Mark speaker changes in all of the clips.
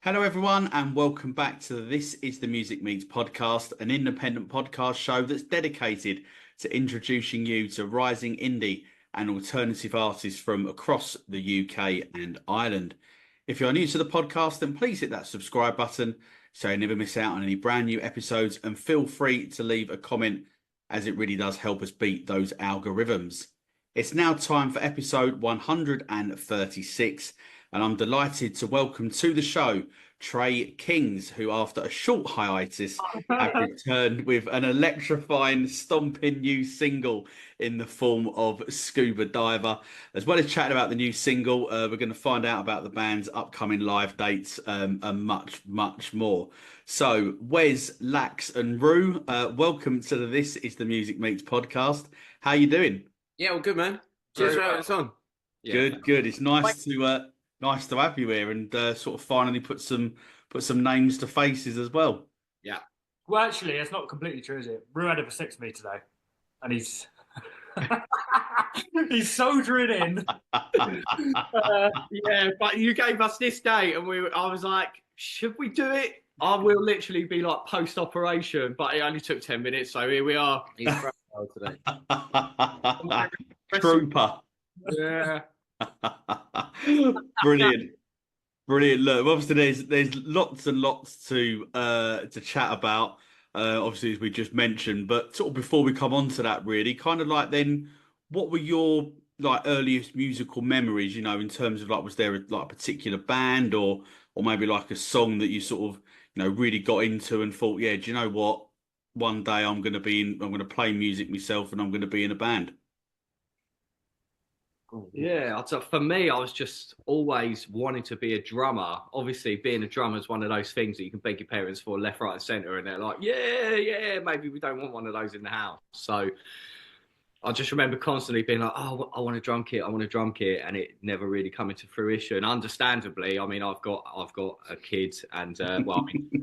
Speaker 1: Hello, everyone, and welcome back to the This Is the Music Meets Podcast, an independent podcast show that's dedicated to introducing you to rising indie and alternative artists from across the UK and Ireland. If you're new to the podcast, then please hit that subscribe button so you never miss out on any brand new episodes, and feel free to leave a comment as it really does help us beat those algorithms. It's now time for episode 136. And I'm delighted to welcome to the show TresKings, who after a short hiatus have returned with an electrifying, stomping new single in the form of Scuba Diver. As well as chatting about the new single, we're going to find out about the band's upcoming live dates and much, much more. So, Wes, Lax and Rue, welcome to the This Is the Music Meets podcast. How you doing?
Speaker 2: Yeah, well, good, man. Cheers for having us on.
Speaker 1: Yeah. Good. It's nice to have you here and sort of finally put some names to faces as well.
Speaker 2: Yeah.
Speaker 3: Well, actually, it's not completely true, is it? Rue had a vasectomy today, and he's he's soldering in.
Speaker 2: Yeah, but you gave us this date, and I was like, should we do it? I will literally be like post-operation, but it only took 10 minutes, so here we are. He's today.
Speaker 1: Trooper.
Speaker 2: Yeah.
Speaker 1: Brilliant. Look, obviously there's lots and lots to chat about. Obviously, as we just mentioned, but sort of before we come on to that, really, kind of like then, what were your like earliest musical memories? You know, in terms of like, was there like a particular band or maybe like a song that you sort of really got into and thought, yeah, do you know what? One day I'm going to play music myself and I'm going to be in a band.
Speaker 2: Yeah, for me, I was just always wanting to be a drummer. Obviously, being a drummer is one of those things that you can beg your parents for left, right, and centre, and they're like, yeah, maybe we don't want one of those in the house. So I just remember constantly being like, oh, I want a drum kit, and it never really come into fruition. Understandably, I mean, I've got a kid, and I'd buy him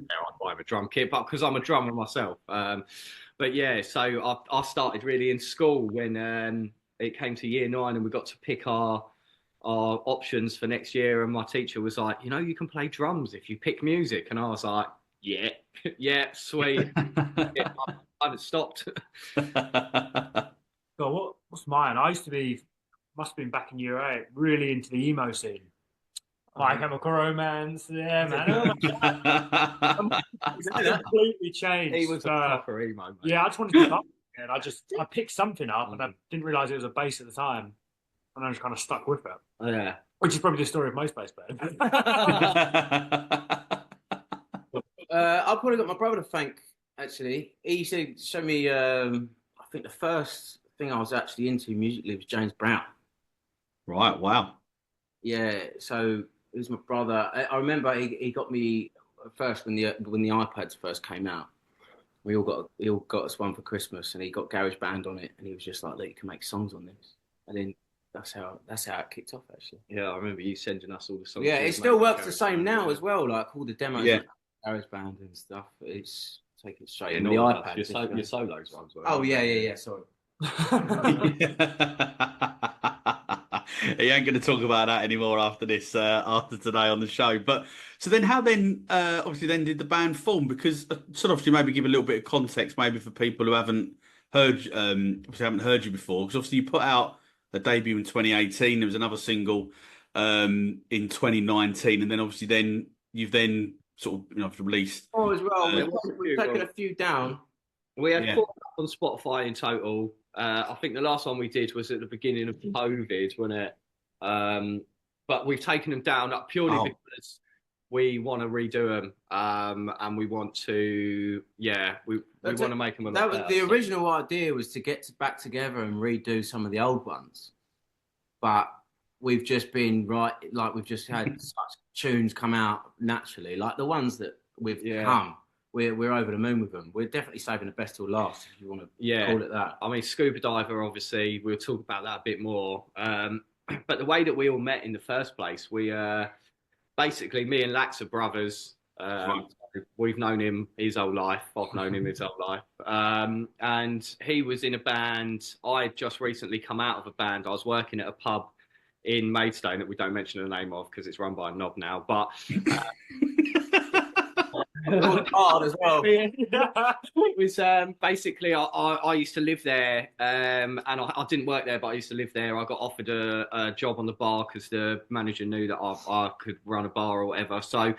Speaker 2: a drum kit, but because I'm a drummer myself. But yeah, so I started really in school when it came to year 9 and we got to pick our options for next year, and my teacher was like, you can play drums if you pick music, and I was like, yeah, sweet. Yeah, I haven't stopped.
Speaker 3: God, what's mine? I used to be, must have been back in year 8, really into the emo scene. My Chemical Romance, yeah, man. It's completely changed.
Speaker 2: He was a proper emo, man.
Speaker 3: Yeah, I just wanted to pick up. And I picked something up, and I didn't realise it was a bass at the time, and I just kind of stuck with it.
Speaker 2: Yeah,
Speaker 3: which is probably the story of most bass bands.
Speaker 4: I've probably got my brother to thank. Actually, he used to show me. I think the first thing I was actually into musically was James Brown.
Speaker 1: Right. Wow.
Speaker 4: Yeah. So it was my brother. I remember he got me first when the iPads first came out. He all got us one for Christmas, and he got GarageBand on it, and he was just like, "Look, you can make songs on this." And then that's how it kicked off, actually.
Speaker 2: Yeah, I remember you sending us all the songs.
Speaker 4: Yeah, it still works the same now as well. Like all the demos, GarageBand and stuff. It's take it straight in the iPad.
Speaker 2: Your solos ones.
Speaker 4: Oh yeah. Sorry.
Speaker 1: You ain't going to talk about that anymore after this, after today on the show. But so then, how then? Obviously, then did the band form? Because sort of to maybe give a little bit of context, maybe for people who haven't heard you before. Because obviously, you put out a debut in 2018. There was another single in 2019, and then obviously, you've sort of released.
Speaker 4: Oh, as well. We've taken a few down.
Speaker 2: We had 4 on Spotify in total. I think the last one we did was at the beginning of COVID, wasn't it? But we've taken them down purely because we want to redo them, and we want to, we want to make them a lot better.
Speaker 4: The original idea was to get back together and redo some of the old ones, but we've just been we've just had such tunes come out naturally, like the ones that we've come. We're over the moon with them. We're definitely saving the best till last, if you want to call it that.
Speaker 2: I mean, Scuba Diver, obviously, we'll talk about that a bit more. But the way that we all met in the first place, we basically, me and Lax are brothers. We've known him his whole life. I've known him his whole life. And he was in a band. I just recently come out of a band. I was working at a pub in Maidstone that we don't mention the name of because it's run by a knob now. But
Speaker 4: hard as well.
Speaker 2: It was basically I used to live there, and I didn't work there, but I used to live there. I got offered a job on the bar because the manager knew that I could run a bar or whatever. So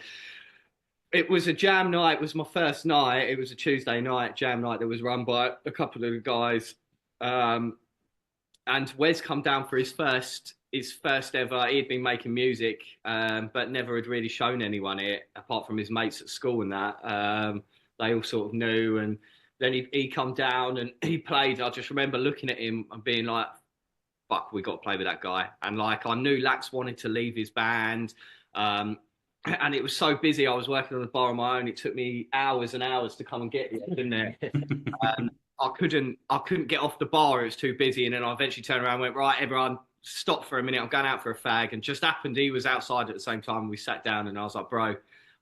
Speaker 2: it was a jam night. It was my first night. It was a Tuesday night jam night that was run by a couple of the guys. And Wes come down for his first ever. He'd been making music, but never had really shown anyone it, apart from his mates at school and that. They all sort of knew. And then he come down and he played. I just remember looking at him and being like, fuck, we got to play with that guy. And like, I knew Lax wanted to leave his band. And it was so busy. I was working on the bar on my own. It took me hours and hours to come and get here, didn't it? I couldn't get off the bar. It was too busy. And then I eventually turned around and went, right, everyone, stop for a minute. I'm going out for a fag. And just happened he was outside at the same time. We sat down and I was like, bro,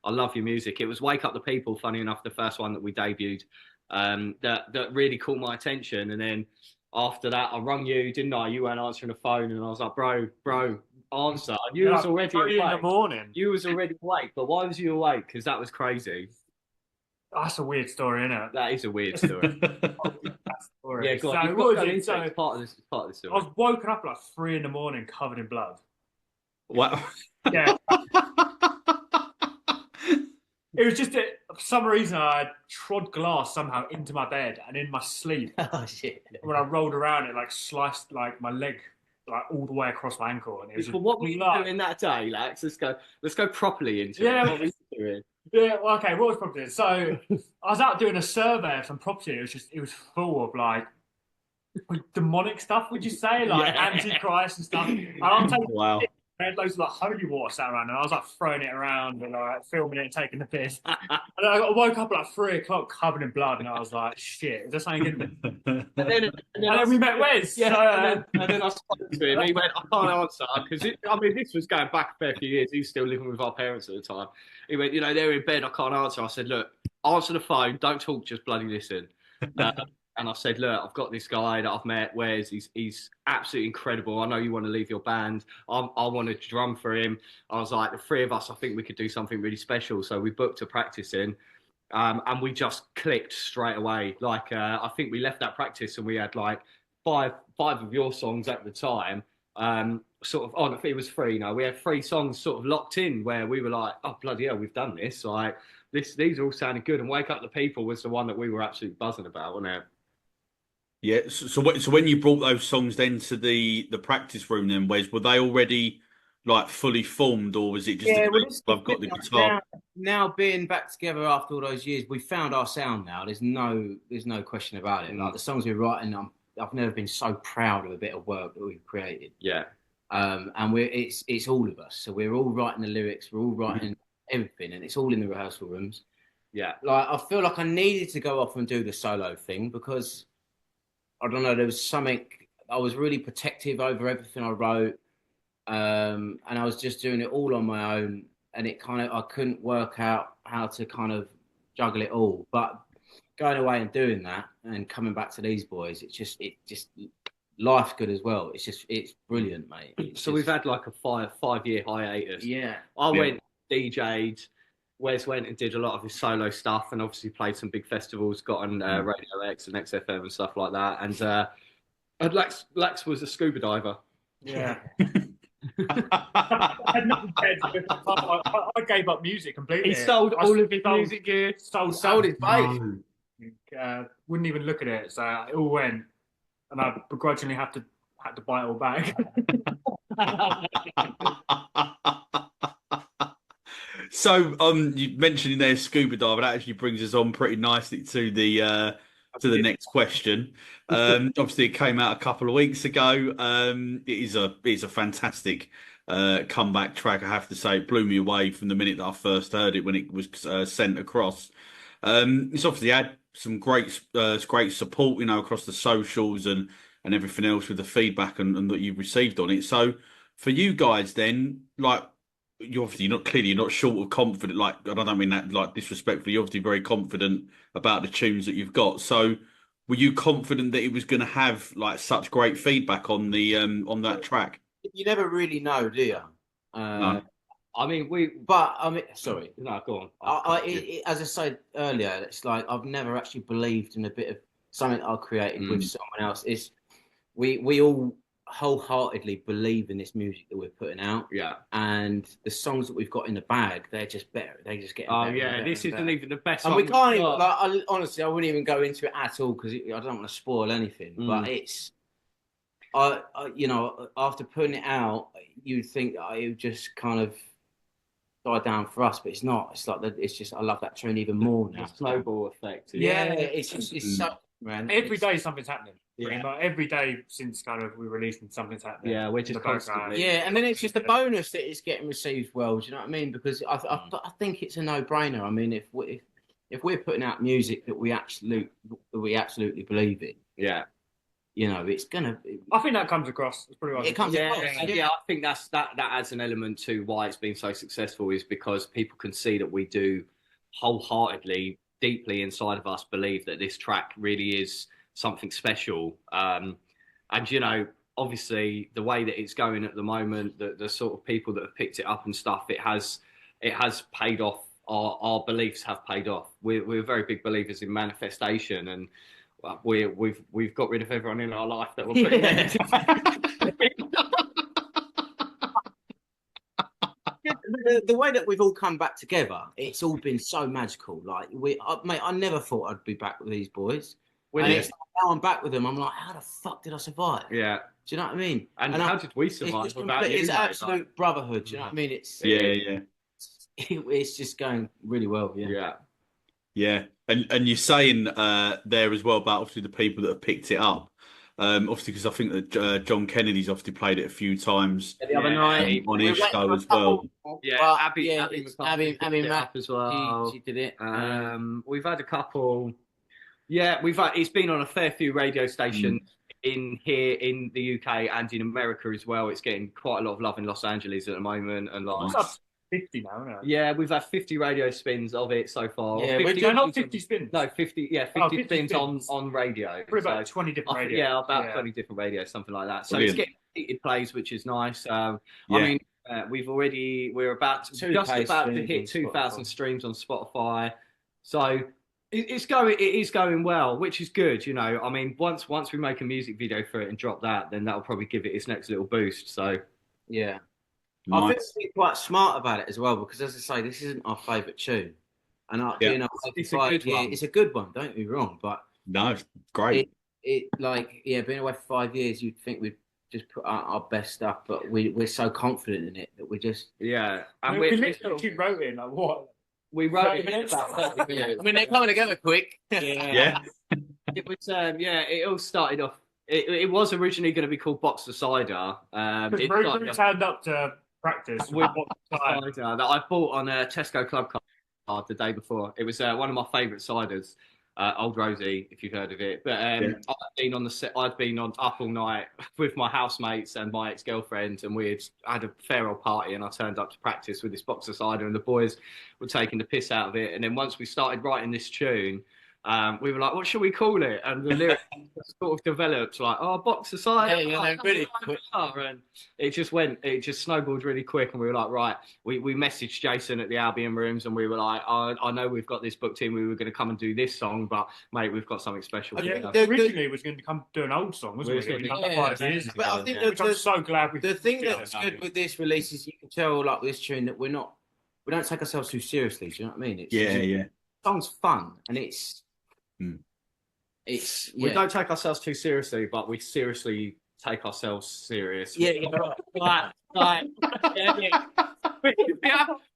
Speaker 2: I love your music. It was Wake Up the People, funny enough, the first one that we debuted, that really caught my attention. And then after that, I rung you, didn't I? You weren't answering the phone. And I was like, bro, answer. And you was already awake.
Speaker 3: In the morning.
Speaker 2: You was already awake. But why was you awake? Because that was crazy.
Speaker 3: That's a weird story, isn't it?
Speaker 2: That is a weird story. Yeah, go on.
Speaker 3: So, what was it? So,
Speaker 2: it's part of this story.
Speaker 3: I was woken up at like 3 a.m. covered in blood.
Speaker 1: Wow.
Speaker 3: Yeah. It was just for some reason I trod glass somehow into my bed, and in my sleep,
Speaker 4: Oh shit!
Speaker 3: when I rolled around, it like sliced like my leg like all the way across my ankle, and it was
Speaker 2: But what were you doing that day, Lax? Let's go properly into it. What were you doing?
Speaker 3: Yeah, well, okay, what was property? So I was out doing a survey of some property. It was full of like demonic stuff, would you say? Like Antichrist and stuff. And I'm taking I had loads of like holy water sat around, and I was like throwing it around and like filming it and taking the piss. And I woke up at like 3 o'clock covered in blood, and I was like, shit, is there something in there? And then we met Wes.
Speaker 2: Yeah, and then I spoke to him. He went, I can't answer because this was going back a fair few years. He was still living with our parents at the time. He went, they're in bed. I can't answer. I said, look, answer the phone. Don't talk. Just bloody listen. And I said, look, I've got this guy that I've met. Wes, he's absolutely incredible. I know you want to leave your band. I want to drum for him. I was like, the three of us, I think we could do something really special. So we booked a practice in, and we just clicked straight away. Like, I think we left that practice and we had like five of your songs at the time. It was 3. We had 3 songs sort of locked in where we were like, oh bloody hell, we've done this. Like these are all sounding good. And Wake Up the People was the one that we were absolutely buzzing about, wasn't it?
Speaker 1: Yeah. So when you brought those songs then to the practice room, then Wes, were they already like fully formed, or was it just I've got the guitar?
Speaker 4: Now being back together after all those years, we found our sound now. There's no question about it. Like the songs we're writing, I've never been so proud of a bit of work that we've created.
Speaker 2: Yeah.
Speaker 4: And it's all of us. So we're all writing the lyrics, we're all writing everything, and it's all in the rehearsal rooms.
Speaker 2: Yeah.
Speaker 4: Like I feel like I needed to go off and do the solo thing because I don't know, there was something, I was really protective over everything I wrote. And I was just doing it all on my own, and I couldn't work out how to kind of juggle it all. But going away and doing that and coming back to these boys, it just life's good as well. It's brilliant, mate.
Speaker 2: We've had like a 5-year hiatus.
Speaker 4: Yeah.
Speaker 2: I went DJ'd. Wes went and did a lot of his solo stuff, and obviously played some big festivals, got on Radio X and XFM and stuff like that. And Lax was a scuba diver.
Speaker 3: Yeah. I had nothing better. I gave up music completely.
Speaker 2: He sold all of his music gear.
Speaker 3: Sold his base. Wouldn't even look at it. So it all went, and I begrudgingly had to buy it all back.
Speaker 1: So you mentioned in there Scuba Diver. That actually brings us on pretty nicely to the next question. Obviously, it came out a couple of weeks ago. It is a fantastic comeback track. I have to say, it blew me away from the minute that I first heard it when it was sent across. It's obviously had some great support, across the socials and everything else with the feedback and that you've received on it. So for you guys, then, like, you're obviously you're not short of confident. Like, I don't mean that like disrespectfully. You're obviously very confident about the tunes that you've got. So, were you confident that it was going to have like such great feedback on the on that track?
Speaker 4: You never really know, do you?
Speaker 1: No.
Speaker 2: I mean,
Speaker 4: sorry.
Speaker 2: No, go on.
Speaker 4: As I said earlier, it's like I've never actually believed in a bit of something I created with someone else. We all wholeheartedly believe in this music that we're putting out.
Speaker 2: Yeah.
Speaker 4: And the songs that we've got in the bag, they're just better. They just get better.
Speaker 2: Yeah, this isn't even the best.
Speaker 4: And we can't even, honestly, I wouldn't even go into it at all because I don't want to spoil anything. But it's, you know, after putting it out, you'd think that it would just kind of die down for us, but it's not. It's like it's just I love that tune even more now.
Speaker 2: The snowball effect.
Speaker 4: It's so, man.
Speaker 3: Every day something's happening. Pretty much every day since kind of we released and something's happening.
Speaker 2: Yeah, we're just constantly.
Speaker 4: Yeah, and then it's just a bonus that it's getting received well. Do you know what I mean? Because I think it's a no-brainer. I mean, if we're putting out music that we absolutely believe in,
Speaker 2: yeah,
Speaker 4: you know, it's gonna.
Speaker 3: I think that comes across. It's pretty much.
Speaker 4: It comes across.
Speaker 2: Yeah, I think that adds an element to why it's been so successful is because people can see that we do wholeheartedly, deeply inside of us believe that this track really is something special. And you know, obviously the way that it's going at the moment, the sort of people that have picked it up and stuff, it has paid off. Our beliefs have paid off. We're very big believers in manifestation, and we've got rid of everyone in our life that we're putting
Speaker 4: The way that we've all come back together, it's all been so magical. Like mate, I never thought I'd be back with these boys. It's now I'm back with them. I'm like, how the fuck did I survive?
Speaker 2: Yeah.
Speaker 4: Do you know what I mean?
Speaker 2: And how did we survive without you?
Speaker 4: It's absolute brotherhood. Do you know what I mean? It's just going really well.
Speaker 1: Yeah. And you're saying there as well about obviously the people that have picked it up. Obviously, because I think that John Kennedy's obviously played it a few times
Speaker 4: the other night
Speaker 1: on his show as well.
Speaker 2: Yeah, Abby Mack
Speaker 4: as well. She did it.
Speaker 2: We've had a couple. Yeah, it's been on a fair few radio stations in here in the UK and in America as well. It's getting quite a lot of love in Los Angeles at the moment, and like.
Speaker 3: It's up 50 now, isn't it?
Speaker 2: Yeah, we've had 50 radio spins of it so far.
Speaker 4: Yeah,
Speaker 3: not 50 spins.
Speaker 2: No, 50. Yeah, 50 spins on radio.
Speaker 3: Probably about 20 different radios.
Speaker 2: Yeah, about 20 different radios, something like that. So it's getting repeated plays, which is nice. I mean, we're about to hit 2,000 streams on Spotify. So it is going well, which is good. You know, I mean, once we make a music video for it and drop that, then that'll probably give it its next little boost. So
Speaker 4: yeah.
Speaker 1: Nice.
Speaker 4: I think we're quite smart about it as well because, as I say, this isn't our favourite tune, and you know,
Speaker 2: it's a good one.
Speaker 4: It's a good one. Don't get me wrong, but
Speaker 1: no, it's great.
Speaker 4: Being away for 5 years, you'd think we'd just put out our best stuff, but we're so confident in it that we just
Speaker 3: and we literally wrote it like what.
Speaker 2: We wrote it in about 30 minutes.
Speaker 4: I mean, they're coming together quick.
Speaker 1: Yeah.
Speaker 2: It was. It all started off. It was originally going to be called Box of Cider.
Speaker 3: It turned up to practice with
Speaker 2: cider that I bought on a Tesco Club card the day before. It was one of my favourite ciders, Old Rosie, if you've heard of it. But I'd been on the set. I'd been up all night with my housemates and my ex-girlfriend, and we had a farewell party. And I turned up to practice with this box of cider, and the boys were taking the piss out of it. And then once we started writing this tune, we were like, what should we call it? And the lyrics sort of developed like, box of cider.
Speaker 4: Really quick.
Speaker 2: And it just snowballed really quick. And we were like, right, we messaged Jason at the Albion Rooms and we were like, I know we've got this booked in. We were going to come and do this song, but mate, we've got something special.
Speaker 3: Originally was going to come do an old song, wasn't it? 5 years ago.
Speaker 4: But I think
Speaker 3: which I'm so glad we.
Speaker 4: The thing that's good with this release is you can tell, like this tune, that we don't take ourselves too seriously. Do you know what I mean?
Speaker 1: The
Speaker 4: song's fun and
Speaker 2: we don't take ourselves too seriously, but we seriously take ourselves serious.
Speaker 4: Yeah, right.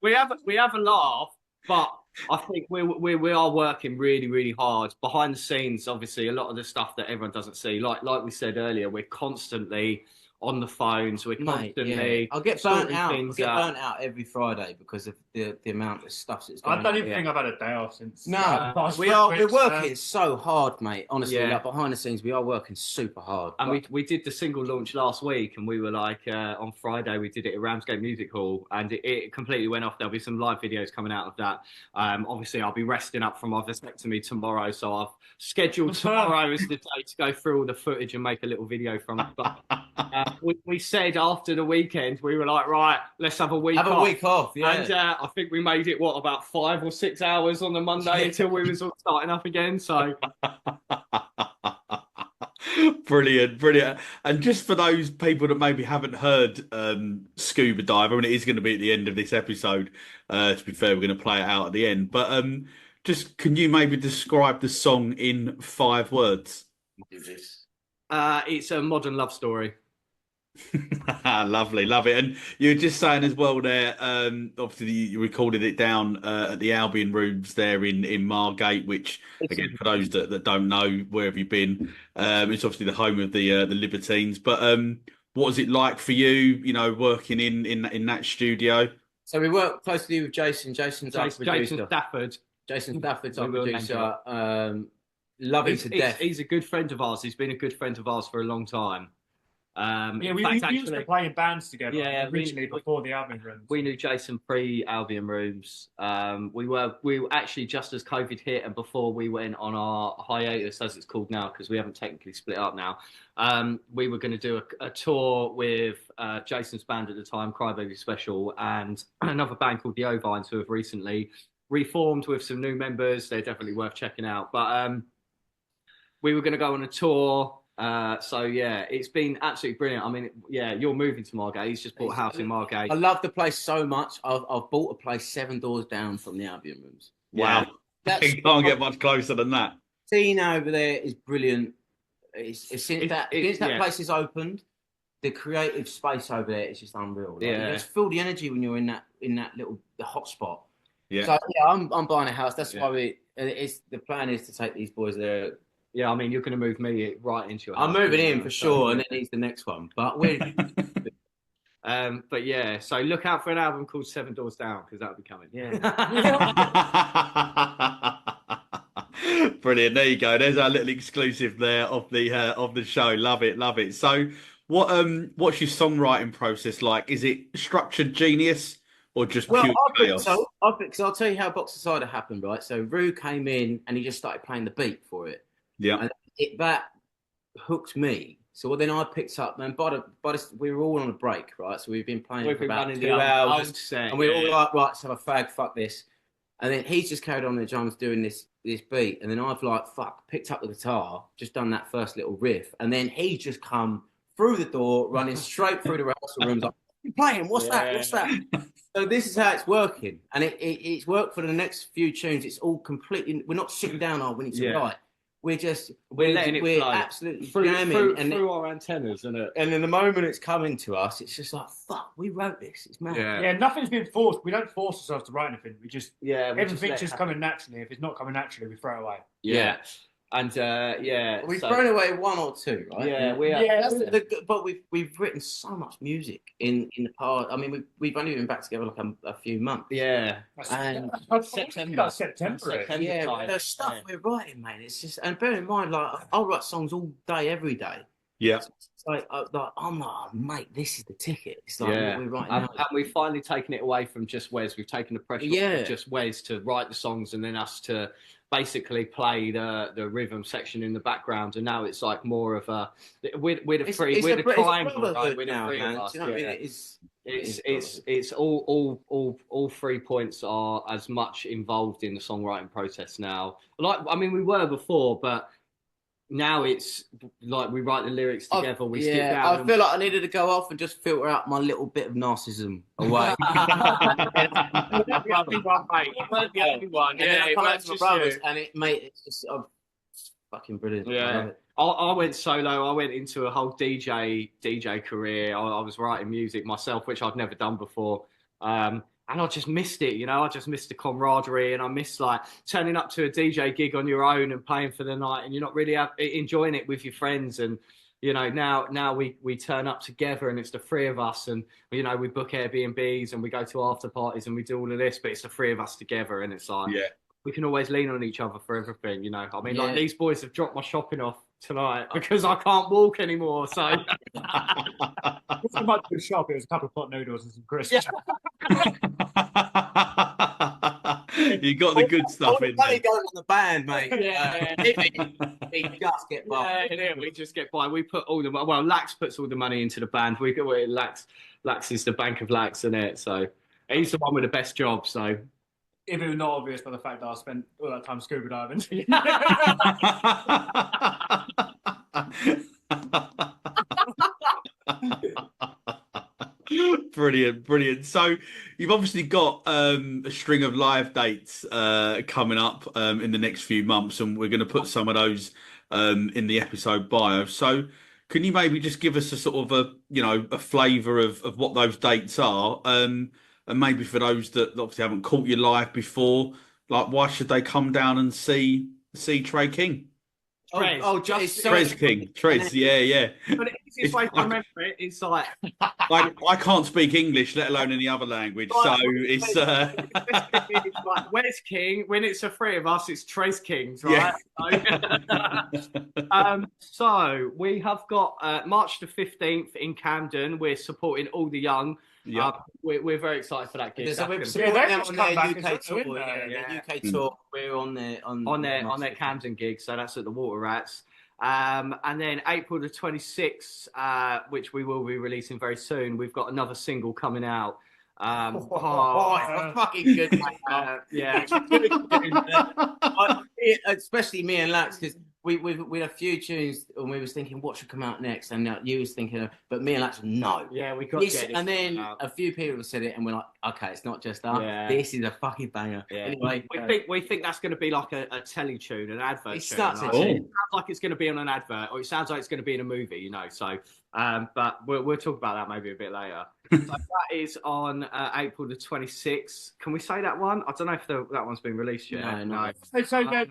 Speaker 2: We have a laugh, but I think we are working really, really hard behind the scenes. Obviously, a lot of the stuff that everyone doesn't see, like we said earlier, we're constantly on the phones. We're constantly.
Speaker 4: I'll get burnt out. I'll get burnt out every Friday because of the amount of stuff that's going on.
Speaker 3: I don't even think I've had a day off since.
Speaker 4: No, we're working so hard, mate. Honestly, like behind the scenes, we are working super hard.
Speaker 2: And we did the single launch last week, and we were like on Friday we did it at Ramsgate Music Hall, and it completely went off. There'll be some live videos coming out of that. Obviously, I'll be resting up from my vasectomy tomorrow, so I've scheduled tomorrow as the day to go through all the footage and make a little video from it. But We said after the weekend, we were like, right, let's have a week off.
Speaker 4: Have a week off, yeah.
Speaker 2: And I think we made it, about 5 or 6 hours on the Monday until we was all starting up again. So
Speaker 1: Brilliant. And just for those people that maybe haven't heard Scuba Diver, and it is going to be at the end of this episode, to be fair, we're going to play it out at the end. But just can you maybe describe the song in 5 words?
Speaker 2: it's a modern love story.
Speaker 1: Lovely, love it. And you were just saying as well there, obviously you recorded it down at the Albion Rooms there in Margate, which again, for those that don't know, where have you been? It's obviously the home of the Libertines. But what was it like for you, working in that studio?
Speaker 4: So we work closely with Jason. Jason's our producer.
Speaker 2: Jason Stafford.
Speaker 4: Jason Stafford's our producer. Love him to death.
Speaker 2: He's a good friend of ours. He's been a good friend of ours for a long time.
Speaker 3: We used to play in bands together originally before the Albion Rooms.
Speaker 2: We knew Jason pre-Albion Rooms. We were actually just as COVID hit and before we went on our hiatus, as it's called now, because we haven't technically split up now. We were going to do a tour with Jason's band at the time, Crybaby Special, and another band called the Ovines, who have recently reformed with some new members. They're definitely worth checking out. But we were going to go on a tour. So yeah, it's been absolutely brilliant. I mean, yeah, you're moving to Margate. He's just bought a house in Margate.
Speaker 4: I love the place so much. I've bought a place 7 doors down from the Albion Rooms.
Speaker 1: Wow, you can't get much closer than that.
Speaker 4: Scene over there is brilliant. Since that place is opened, the creative space over there is just unreal. Like, you just feel the energy when you're in that little hot spot.
Speaker 1: Yeah.
Speaker 4: So yeah, I'm buying a house. That's why the plan is to take these boys there.
Speaker 2: Yeah, I mean, you're going to move me right into your house.
Speaker 4: I'm moving in for sure, and then he's the next one. But we're...
Speaker 2: but yeah, so look out for an album called 7 Doors Down, because that'll be coming.
Speaker 4: Yeah.
Speaker 1: Brilliant. There you go. There's our little exclusive there of the show. Love it. So what's your songwriting process like? Is it structured genius or just pure chaos?
Speaker 4: I think so. I'll tell you how Box of Cider happened, right? So Rue came in and he just started playing the beat for it.
Speaker 1: Yeah,
Speaker 4: and that hooked me. So then I picked up, man. We were all on a break, right? So we've been playing for about 2 hours, and we were all like, right, let's have a fag, fuck this. And then he's just carried on the drums doing this beat, and then I've picked up the guitar, just done that first little riff, and then he's just come through the door, running straight through the rehearsal rooms, like, "You playing? What's that? So this is how it's working, and it's worked for the next few tunes. It's all completely. We're not sitting down. We need to write. We're letting it flow. Absolutely jamming
Speaker 2: through our antennas, isn't it?
Speaker 4: And then the moment it's coming to us, it's just like, fuck, we wrote this. It's mad.
Speaker 3: Yeah, nothing's been forced. We don't force ourselves to write anything. We just everything's just coming naturally. If it's not coming naturally, we throw it away.
Speaker 2: Yeah. And
Speaker 4: we've thrown away 1 or 2, right?
Speaker 2: Yeah, we are.
Speaker 4: But we've written so much music in the past. I mean, we've only been back together like a few months.
Speaker 2: Yeah,
Speaker 3: and
Speaker 2: September.
Speaker 4: Yeah, the stuff we're writing, man. It's just, and bear in mind, like I'll write songs all day, every day.
Speaker 1: Yeah.
Speaker 4: It's like I'm like, oh, mate, this is the ticket. It's like what we're writing.
Speaker 2: And we've finally taken it away from just Wes. We've taken the pressure off of just Wes to write the songs and then us to basically play the rhythm section in the background, and now it's like more of a we're the triangle, right? We're now, man. Do you know what I mean? It's all 3 points are as much involved in the songwriting process now. Like, I mean, we were before, but now it's like we write the lyrics together. We sit down.
Speaker 4: I feel like I needed to go off and just filter out my little bit of narcissism away. It's just fucking brilliant.
Speaker 2: Yeah, I went solo. I went into a whole DJ career. I was writing music myself, which I'd never done before. And I just missed it, I just missed the camaraderie, and I missed like turning up to a DJ gig on your own and playing for the night, and you're not really enjoying it with your friends. And now we turn up together, and it's the 3 of us, and we book Airbnbs and we go to after parties and we do all of this, but it's the 3 of us together, and it's like we can always lean on each other for everything. I mean, like these boys have dropped my shopping off tonight because I can't walk anymore. So
Speaker 3: we might do a shop. It was a couple of pot noodles and some crisps.
Speaker 1: You got the good stuff
Speaker 4: All the
Speaker 1: in
Speaker 4: money
Speaker 1: there.
Speaker 4: going on the band, mate.
Speaker 2: Yeah.
Speaker 4: We just get by.
Speaker 2: Yeah, we just get by. We put all the well, Lax puts all the money into the band. Lax is the bank of Lax, isn't it? So he's the one with the best job. So
Speaker 3: If it was not obvious by the fact that I spent all that time scuba diving.
Speaker 1: Brilliant. So you've obviously got a string of live dates coming up in the next few months, and we're going to put some of those in the episode bio. So can you maybe just give us a sort of a flavour of what those dates are, and maybe for those that obviously haven't caught you live before, like why should they come down and see Trey King?
Speaker 2: Just
Speaker 1: Tres King, Tres, yeah.
Speaker 2: But the easiest way to remember it is like
Speaker 1: I can't speak English, let alone any other language. So it's
Speaker 2: like, where's King? When it's a three of us, it's Tres Kings, right?
Speaker 1: Yeah.
Speaker 2: So we have got March the 15th in Camden. We're supporting all the young.
Speaker 1: Yeah.
Speaker 2: We're very excited for that gig.
Speaker 4: We're
Speaker 3: just
Speaker 4: supporting them
Speaker 3: come
Speaker 4: on
Speaker 3: back
Speaker 4: their
Speaker 3: as
Speaker 4: UK
Speaker 3: well,
Speaker 4: tour.
Speaker 3: isn't there?
Speaker 4: Yeah, UK tour. We're on
Speaker 2: their Camden gig, so that's at the Water Rats. And then April the 26th, which we will be releasing very soon, we've got another single coming out.
Speaker 4: It's fucking good, mate.
Speaker 2: Yeah.
Speaker 4: Especially me and Lax, because we had a few tunes and we was thinking what should come out next, and you was thinking, but me and Lax, no.
Speaker 2: Yeah, we got this.
Speaker 4: And then a few people have said it, and we're like, okay, it's not just us.
Speaker 2: Yeah.
Speaker 4: This is a fucking banger.
Speaker 2: Yeah.
Speaker 4: Anyway,
Speaker 2: we think that's going to be like a telly tune, an advert.
Speaker 4: It
Speaker 2: tune.
Speaker 4: starts
Speaker 2: Like,
Speaker 4: it.
Speaker 2: it sounds like it's going to be on an advert, or it sounds like it's going to be in a movie, you know. So, but we'll talk about that maybe a bit later. So that is on April the 26th. Can we say that one? I don't know if that one's been released yet.
Speaker 4: No.
Speaker 3: So they're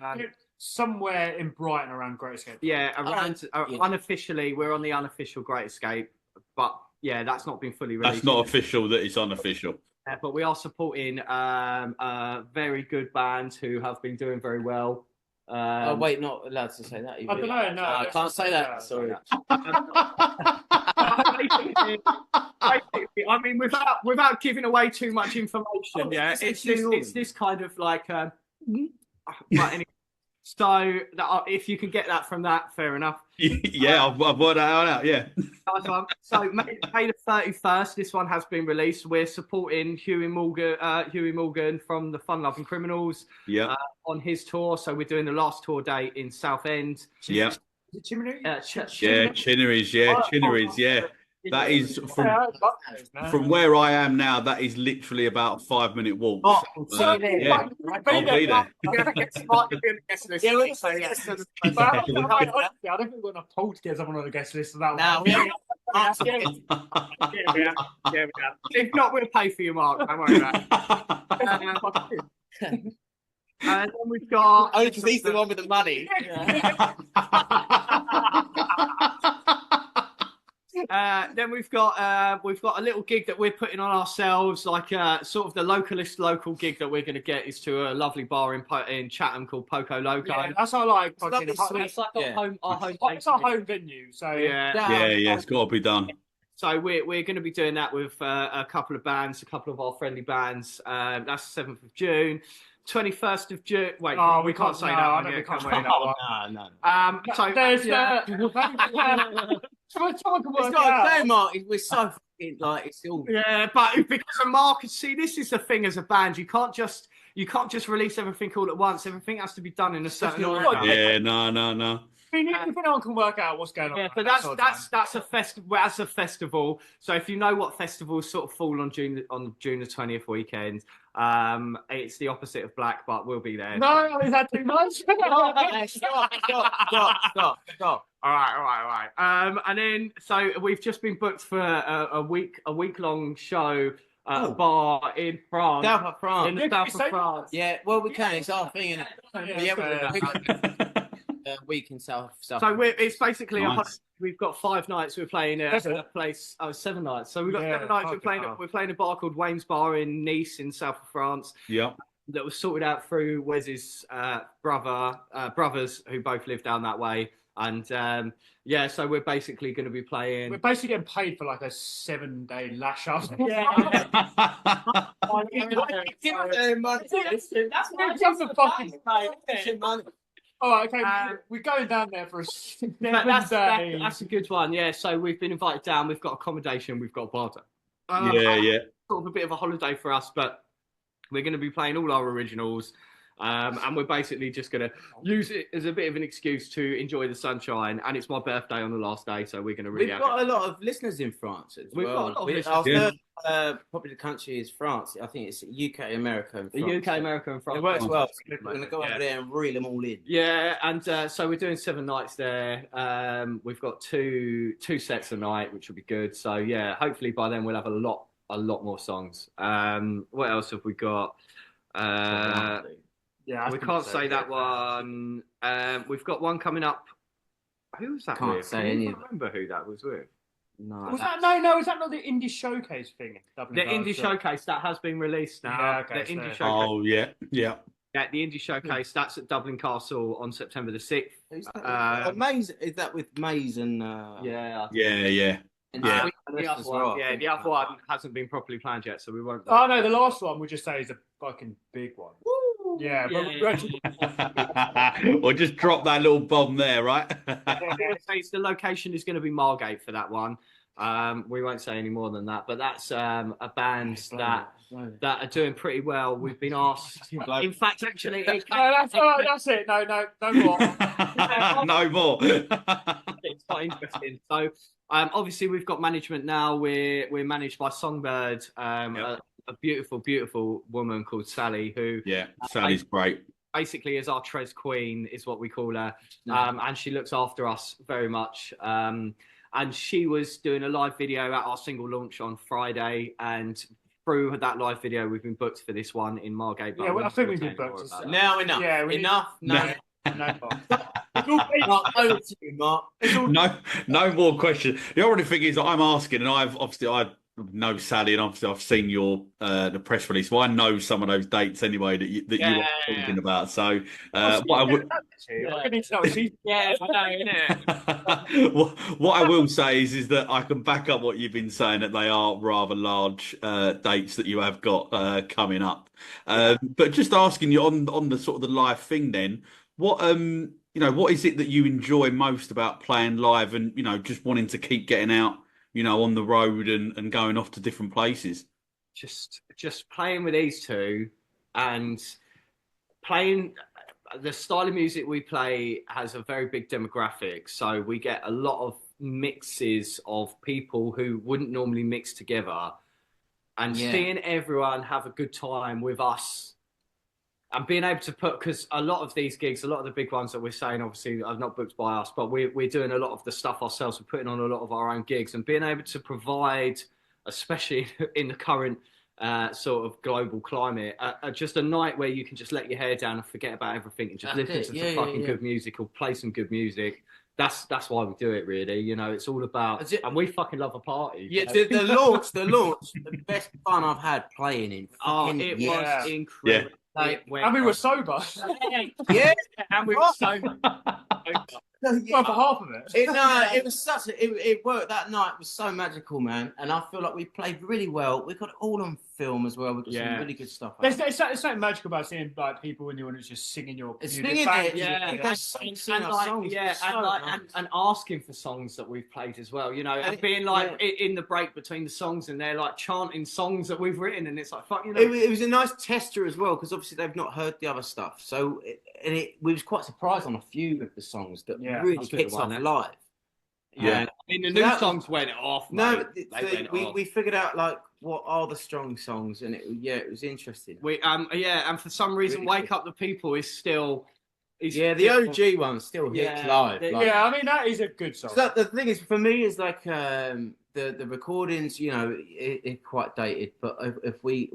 Speaker 3: somewhere in Brighton around Great Escape.
Speaker 2: Yeah, unofficially, we're on the unofficial Great Escape, but yeah, that's not been fully released.
Speaker 1: That's not official. That it's unofficial.
Speaker 2: But we are supporting very good bands who have been doing very well.
Speaker 4: Wait, not allowed to say that.
Speaker 3: I don't know. No,
Speaker 4: I can't say that. Sorry.
Speaker 2: I mean, without giving away too much information, it's this kind of like. But anyway, so if you can get that from that, fair enough.
Speaker 1: Yeah, I've worked that out. Yeah.
Speaker 2: So May the 31st, this one has been released. We're supporting Huey Morgan from the Fun Loving Criminals.
Speaker 1: Yeah.
Speaker 2: On his tour, so we're doing the last tour date in Southend.
Speaker 1: Yeah.
Speaker 3: Chimney?
Speaker 1: Chinnery's. Yeah. That is from where I am now. That is literally about a 5-minute walk.
Speaker 4: I'll
Speaker 1: be there.
Speaker 3: I don't think we're going to pull to get someone on the guest list of that one.
Speaker 2: Yeah. If not, we'll pay for you, Mark. Don't worry about it. And then we've got.
Speaker 4: Only because he's the one with the money.
Speaker 2: Then we've got a little gig that we're putting on ourselves, like sort of the local gig that we're going to get is to a lovely bar in Chatham called Poco Loco.
Speaker 3: Yeah, that's our like.
Speaker 2: It's like our home.
Speaker 3: It's our home venue. So
Speaker 1: yeah, it's got to be done.
Speaker 2: So we're going to be doing that with a couple of bands, a couple of our friendly bands. That's the 7th of June. 21st of June. Wait, we can't say that one.
Speaker 3: We can't say
Speaker 2: that
Speaker 3: one.
Speaker 4: No.
Speaker 2: So
Speaker 3: there's
Speaker 4: It's not a Mark. We're so fucking like it's all.
Speaker 2: Yeah, but because of Mark, see, this is the thing as a band. You can't just release everything all at once. Everything has to be done in a certain order.
Speaker 1: Yeah, no.
Speaker 3: I mean, if anyone can work out what's going on.
Speaker 2: Yeah, but that's a festival. As a festival, so if you know what festivals sort of fall on June the 20th weekend, it's the opposite of Black, but we'll be there.
Speaker 3: No, is that too much?
Speaker 4: Stop.
Speaker 2: All right. And then so we've just been booked for a week long show at a bar in France.
Speaker 4: South of France.
Speaker 2: In the south of France.
Speaker 4: Yeah, well, we can. It's our thing, innit? Week in South.
Speaker 2: So it's basically
Speaker 1: nice.
Speaker 2: We've got 5 nights we're playing at a place. 7 nights. So we've got 7 nights. We're playing a bar called Wayne's Bar in Nice in south of France.
Speaker 1: Yeah.
Speaker 2: That was sorted out through Wes's brothers who both live down that way. And yeah, so we're basically going to be playing.
Speaker 3: We're basically getting paid for like a 7-day lash up.
Speaker 2: Yeah.
Speaker 3: All right, okay, we're going down there for a 7-day.
Speaker 2: That's a good one. Yeah, so we've been invited down. We've got accommodation. We've got a barter.
Speaker 1: Yeah.
Speaker 2: Sort of a bit of a holiday for us, but we're going to be playing all our originals. And we're basically just going to use it as a bit of an excuse to enjoy the sunshine. And it's my birthday on the last day, so we're going to really.
Speaker 4: We've got a lot of listeners in France as
Speaker 2: We've
Speaker 4: well.
Speaker 2: got a lot of listeners.
Speaker 4: Our third popular country is France. I think it's UK, America, and France.
Speaker 2: The UK, America, and France.
Speaker 4: It works well. We're going to go over there and reel them all in.
Speaker 2: Yeah, and so we're doing 7 nights there. We've got two sets a night, which will be good. So yeah, hopefully by then we'll have a lot more songs. What else have we got?
Speaker 3: Yeah,
Speaker 2: we can't say that one. We've got one coming up. Who was that
Speaker 4: Can't
Speaker 2: with?
Speaker 4: say
Speaker 2: Can
Speaker 4: any
Speaker 2: you
Speaker 4: of them.
Speaker 2: remember who that was with?
Speaker 4: No,
Speaker 3: Was that no? Is that not the indie showcase thing?
Speaker 2: The indie showcase that has been released now.
Speaker 3: Yeah, okay,
Speaker 2: the indie
Speaker 3: so-
Speaker 2: showcase.
Speaker 1: Oh yeah.
Speaker 2: Yeah, the indie showcase. That's at Dublin Castle on September the 6th.
Speaker 4: Who's that? Maze, is that with Maze and
Speaker 2: Yeah.
Speaker 4: and
Speaker 1: Yeah.
Speaker 4: Sweet
Speaker 2: The
Speaker 4: Alice
Speaker 2: other
Speaker 4: as well,
Speaker 2: one,
Speaker 4: I think.
Speaker 2: the other one hasn't been properly planned yet, so we won't.
Speaker 3: Oh no, the last one we just say is a fucking big one. Yeah, but
Speaker 1: Or just drop that little bomb there, right?
Speaker 2: The location is going to be Margate for that one. We won't say any more than that, but that's a band that are doing pretty well. We've been asked. In fact, actually,
Speaker 3: no, that's all right. That's it. No more.
Speaker 1: No more.
Speaker 2: It's quite interesting. So, obviously, we've got management now. We're managed by Songbird, a beautiful woman called Sally, who
Speaker 1: Sally's great.
Speaker 2: basically is our Tres Queen, is what we call her, and she looks after us very much. And she was doing a live video at our single launch on Friday, and through that live video, we've been booked for this one in Margate.
Speaker 3: Yeah, well, I think we've been booked.
Speaker 4: Now enough.
Speaker 3: Yeah,
Speaker 4: enough.
Speaker 3: No.
Speaker 4: Mark, over to you, Mark.
Speaker 1: No more questions. The only thing is, I'm asking, and I know Sally, and obviously I've seen your the press release. So I know some of those dates anyway that you are talking about. So what I would. What I will say is that I can back up what you've been saying, that they are rather large dates that you have got coming up. But just asking you on the sort of the live thing, then what what is it that you enjoy most about playing live, and just wanting to keep getting out, on the road and going off to different places?
Speaker 2: Just playing with these two and playing. The style of music we play has a very big demographic, so we get a lot of mixes of people who wouldn't normally mix together, and seeing everyone have a good time with us, and being able to because a lot of these gigs, a lot of the big ones that we're saying, obviously are not booked by us, but we're doing a lot of the stuff ourselves. We're putting on a lot of our own gigs, and being able to provide, especially in the current sort of global climate, just a night where you can just let your hair down and forget about everything and just listen to some fucking good music or play some good music. That's why we do it, really. It's all about, and we fucking love a party.
Speaker 4: Yeah, the launch, the best fun I've had playing in.
Speaker 2: It was incredible.
Speaker 3: And we were sober.
Speaker 2: Yeah, and we were sober.
Speaker 3: Well, for half of it.
Speaker 4: It was it worked that night. Was so magical, man. And I feel like we played really well. We got it all on film as well. We got some really good stuff.
Speaker 3: There's something magical about seeing like people in the audience just singing your music.
Speaker 4: Singing
Speaker 3: back.
Speaker 2: And asking for songs that we've played as well. And being like in the break between the songs, and they're like chanting songs that we've written, and it's like fuck.
Speaker 4: It was a nice tester as well, because obviously they've not heard the other stuff. So we was quite surprised on a few of the songs that really kicked off live.
Speaker 2: Yeah, the new songs went off.
Speaker 4: No, we figured out like what are the strong songs, and it was interesting.
Speaker 2: And for some reason, Wake Up the People is still.
Speaker 4: The OG one still hits live.
Speaker 3: I mean that is a good song.
Speaker 4: So the thing is, for me, is like the recordings, it's quite dated. But if we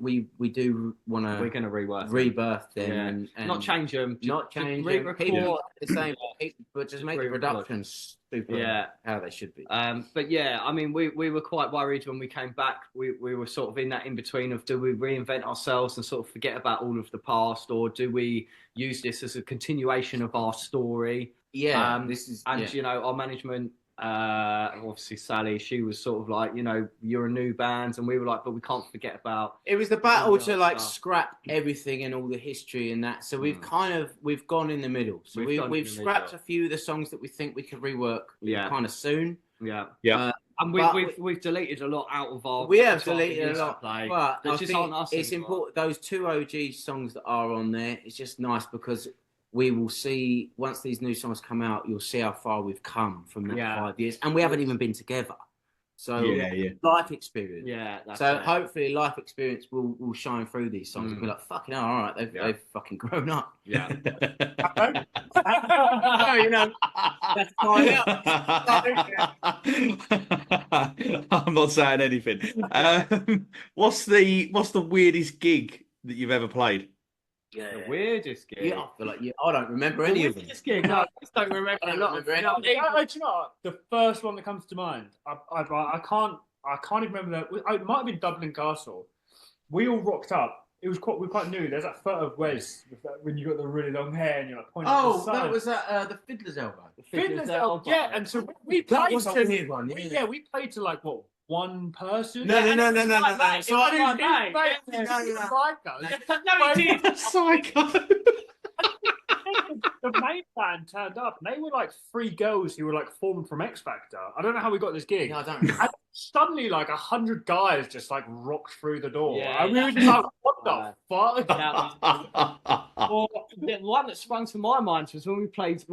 Speaker 4: do want to,
Speaker 2: we're going to
Speaker 4: rebirth them, and
Speaker 2: not change them,
Speaker 4: re-record the same, but just make the productions super how they should be.
Speaker 2: But yeah, I mean, we were quite worried when we came back. We were sort of in that in between of, do we reinvent ourselves and sort of forget about all of the past, or do we use this as a continuation of our story?
Speaker 4: Yeah,
Speaker 2: you know, our management, obviously Sally, she was sort of like, you know, you're a new band, and we were like, but we can't forget about.
Speaker 4: It was the battle to like
Speaker 2: stuff.
Speaker 4: scrap everything and all the history and that. So we've we've gone in the middle. So we've scrapped a few of the songs that we think we could rework kind of soon.
Speaker 2: Yeah. And we've deleted a lot out of our.
Speaker 4: We have deleted a lot, but
Speaker 2: I think
Speaker 4: it's important. Those 2 OG songs that are on there, it's just nice because we will see once these new songs come out, you'll see how far we've come from that 5 years, and we haven't even been together. So life experience.
Speaker 2: Yeah.
Speaker 4: So hopefully life experience will shine through these songs and be like, fucking hell, all right, they've fucking grown up.
Speaker 2: Yeah.
Speaker 4: You know, that's fine out.
Speaker 1: I'm not saying anything. What's the weirdest gig that you've ever played?
Speaker 2: The weirdest gig.
Speaker 4: Yeah, I feel like I don't remember any of them.
Speaker 2: Gig. No, I just don't remember a lot.
Speaker 3: Do you know what? The first one that comes to mind, I can't even remember that. It might have been Dublin Castle. We all rocked up. It was quite new. There's that photo of Wes when you got the really long hair and you're like pointing.
Speaker 4: Oh, that was the Fiddler's Elbow.
Speaker 3: Fiddler's Elbow. Yeah, and so we played. That was a weird one. Yeah, we played to like what? One person?
Speaker 4: No.
Speaker 3: So
Speaker 1: Psycho.
Speaker 3: The main band turned up and they were like 3 girls who were like formed from X Factor. I don't know how we got this gig.
Speaker 4: No, I don't know.
Speaker 3: And suddenly like 100 guys just like rocked through the door.
Speaker 2: Yeah,
Speaker 3: and we were just like, what the fuck?
Speaker 2: Or the one that sprung to my mind was when we played.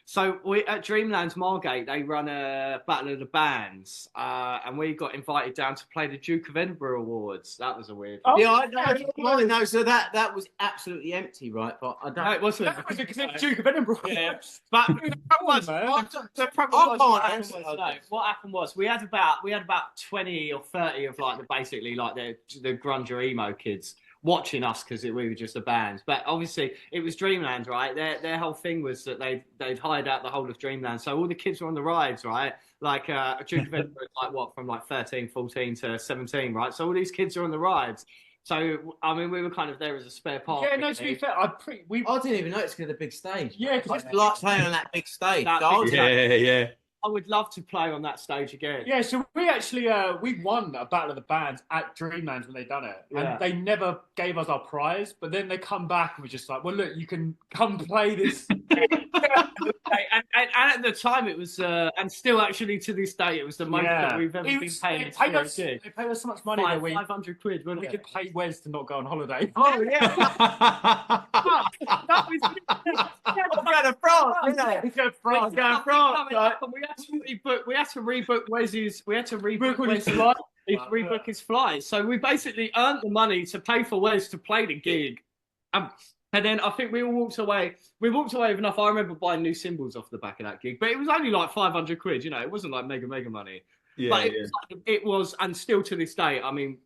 Speaker 2: So we at Dreamland's Margate, they run a Battle of the Bands, and we got invited down to play the Duke of Edinburgh Awards. That was a weird one.
Speaker 4: Yeah, I know. So that was absolutely empty, right? But I don't.
Speaker 2: No, it wasn't.
Speaker 3: Because it's Duke of Edinburgh.
Speaker 2: Yeah. But what happened was we had about 20 or 30 of like the grunge or emo kids watching us because we were just a band. But obviously it was Dreamland, right? Their whole thing was that they'd hired out the whole of Dreamland. So all the kids were on the rides, right? Like Duke of Edinburgh, like what, from like 13, 14 to 17, right? So all these kids are on the rides. So, I mean, we were kind of there as a spare part.
Speaker 3: Yeah, no, to be fair, I
Speaker 4: didn't even notice because of the big stage.
Speaker 3: Yeah, because
Speaker 4: I like playing on that big stage.
Speaker 1: Yeah.
Speaker 2: I would love to play on that stage again.
Speaker 3: Yeah, so we actually we won a Battle of the Bands at Dreamland when they done it, and they never gave us our prize. But then they come back and we're just like, well, look, you can come play this.
Speaker 2: and at the time it was, and still actually to this day, it was the most that we've ever been paying.
Speaker 3: They paid us so much money that we
Speaker 2: 500 quid.
Speaker 3: We could pay Wes to not go on holiday.
Speaker 2: Oh yeah. That was
Speaker 4: going to France,
Speaker 2: we had to rebook Wes's. We had to rebook his flights. So we basically earned the money to pay for Wes to play the gig. And then I think we all walked away. We walked away with enough. I remember buying new cymbals off the back of that gig, but it was only like 500 quid. You know, it wasn't like mega money.
Speaker 1: Yeah,
Speaker 2: but it was, and still to this day. I mean,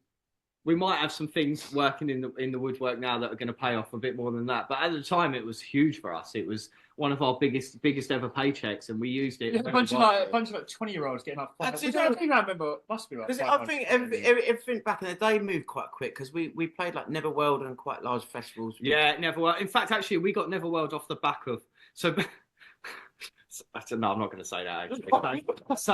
Speaker 2: we might have some things working in the woodwork now that are going to pay off a bit more than that. But at the time, it was huge for us. It was one of our biggest ever paychecks, and we used it.
Speaker 3: Yeah, a bunch of 20-year-olds getting like 500. I think I remember. It must be like.
Speaker 4: I think everything back in the day moved quite quick because we played like Neverworld and quite large festivals.
Speaker 2: Yeah, Neverworld. In fact, actually, we got Neverworld off the back of so. No, I'm not going to say that. Actually. So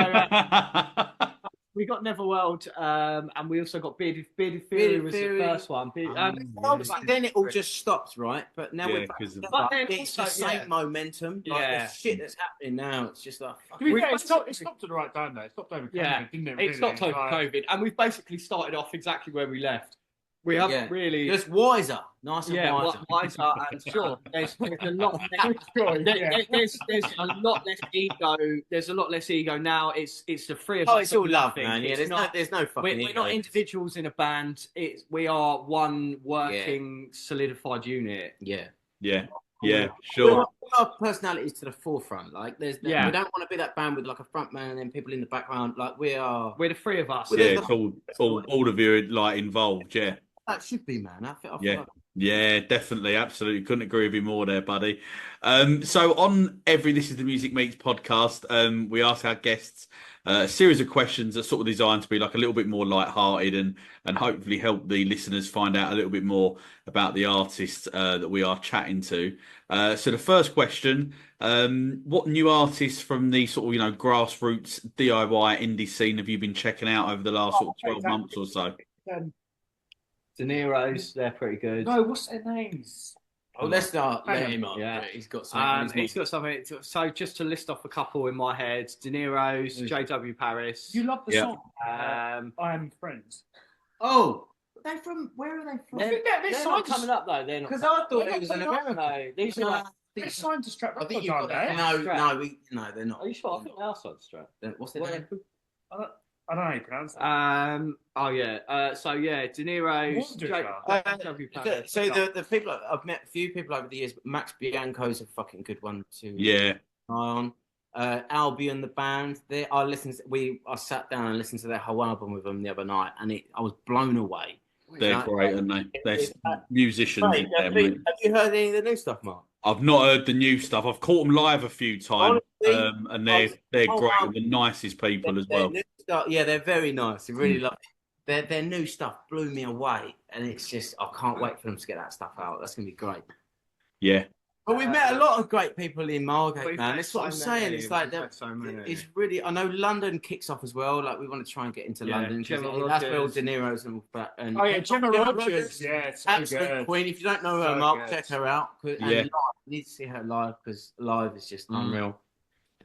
Speaker 2: we got Neverworld, and we also got Bearded Fury was the first one.
Speaker 4: Then it all just stops, right? But now we're back. It's the same momentum. Like the shit that's happening now, it's just like.
Speaker 3: It stopped at the right time though. It stopped over COVID, didn't it?
Speaker 2: It stopped over COVID, and we've basically started off exactly where we left. We haven't really
Speaker 4: just wiser, nice and
Speaker 2: wiser. And sure, there's a lot. There's a lot less ego. There's a lot less ego now. It's the three of us.
Speaker 4: Oh, it's all love, man. Yeah, there's no fucking.
Speaker 2: We're not individuals in a band. We are one working, solidified unit.
Speaker 1: Yeah, sure.
Speaker 4: Our personalities to the forefront. Like, we don't want to be that band with like a front man and then people in the background. Like, we're
Speaker 2: the three of us.
Speaker 1: Yeah, it's all of you like involved. Yeah.
Speaker 4: That should be, man. I feel like
Speaker 1: Yeah, definitely, absolutely. Couldn't agree with you more there, buddy. So on every This Is the Music Meets podcast, we ask our guests a series of questions that sort of designed to be like a little bit more light-hearted and hopefully help the listeners find out a little bit more about the artists that we are chatting to. So the first question, what new artists from the sort of, grassroots DIY indie scene have you been checking out over the last sort of 12 months or so?
Speaker 2: De Niro's, they're pretty good.
Speaker 3: No, what's their names?
Speaker 4: Oh, let's start.
Speaker 3: Hang
Speaker 4: Let
Speaker 3: on.
Speaker 4: him up.
Speaker 2: Yeah.
Speaker 4: He's got something.
Speaker 2: He's got something. So just to list off a couple in my head: De Niro's, J.W. Paris.
Speaker 3: You love the
Speaker 1: Yeah.
Speaker 3: song.
Speaker 2: Um,
Speaker 3: I Am Friends.
Speaker 4: Oh, they from? Where are they from?
Speaker 3: They're
Speaker 2: they're
Speaker 3: signed
Speaker 2: not
Speaker 3: to-
Speaker 2: coming up though. They're not.
Speaker 4: Because I thought it was an
Speaker 3: No,
Speaker 4: American.
Speaker 2: No, these are like.
Speaker 3: They're signed to Strap
Speaker 4: I think
Speaker 3: Records,
Speaker 4: you've
Speaker 3: aren't
Speaker 4: got
Speaker 3: they?
Speaker 4: no, they're not.
Speaker 2: Are you sure? I think they are signed to Strap.
Speaker 4: What's their name?
Speaker 3: I don't know how you pronounce it.
Speaker 2: Oh yeah. So yeah, De Niro's,
Speaker 3: Wondershall.
Speaker 2: J.W. Paris.
Speaker 4: So the people I've met a few people over the years, but Max Bianco's a fucking good one to
Speaker 1: Yeah,
Speaker 4: eye on. Albion the band, I sat down and listened to their whole album with them the other night, and I was blown away.
Speaker 1: they're great, aren't they? They're musicians.
Speaker 4: Mate,
Speaker 1: in there, mate.
Speaker 4: have you heard any of the new stuff, Mark?
Speaker 1: I've not heard the new stuff. I've caught them live a few times,
Speaker 4: Honestly,
Speaker 1: and they're great. And the nicest people as well.
Speaker 4: Their new stuff, yeah, they're very nice. I really love it. Their new stuff blew me away, and it's just I can't wait for them to get that stuff out. That's gonna be great.
Speaker 1: Yeah,
Speaker 4: But we've met a lot of great people in Margate,
Speaker 2: We've
Speaker 4: man.
Speaker 2: met
Speaker 4: That's what I'm
Speaker 2: so
Speaker 4: saying.
Speaker 2: many,
Speaker 4: It's like
Speaker 2: we've
Speaker 4: that.
Speaker 2: met so many.
Speaker 4: It's really. I know London kicks off as well. Like we want to try and get into
Speaker 2: Yeah,
Speaker 4: London. 'Cause
Speaker 2: Gemma
Speaker 4: that's where all
Speaker 2: Rogers.
Speaker 4: De Niro's and
Speaker 3: Oh yeah, Gemma Rogers. Yeah, it's so
Speaker 4: absolute
Speaker 3: good.
Speaker 4: queen. If you don't know her,
Speaker 3: So
Speaker 4: Mark,
Speaker 3: good.
Speaker 4: check her out. And
Speaker 1: Yeah.
Speaker 4: live, you need to see her live because live is just unreal.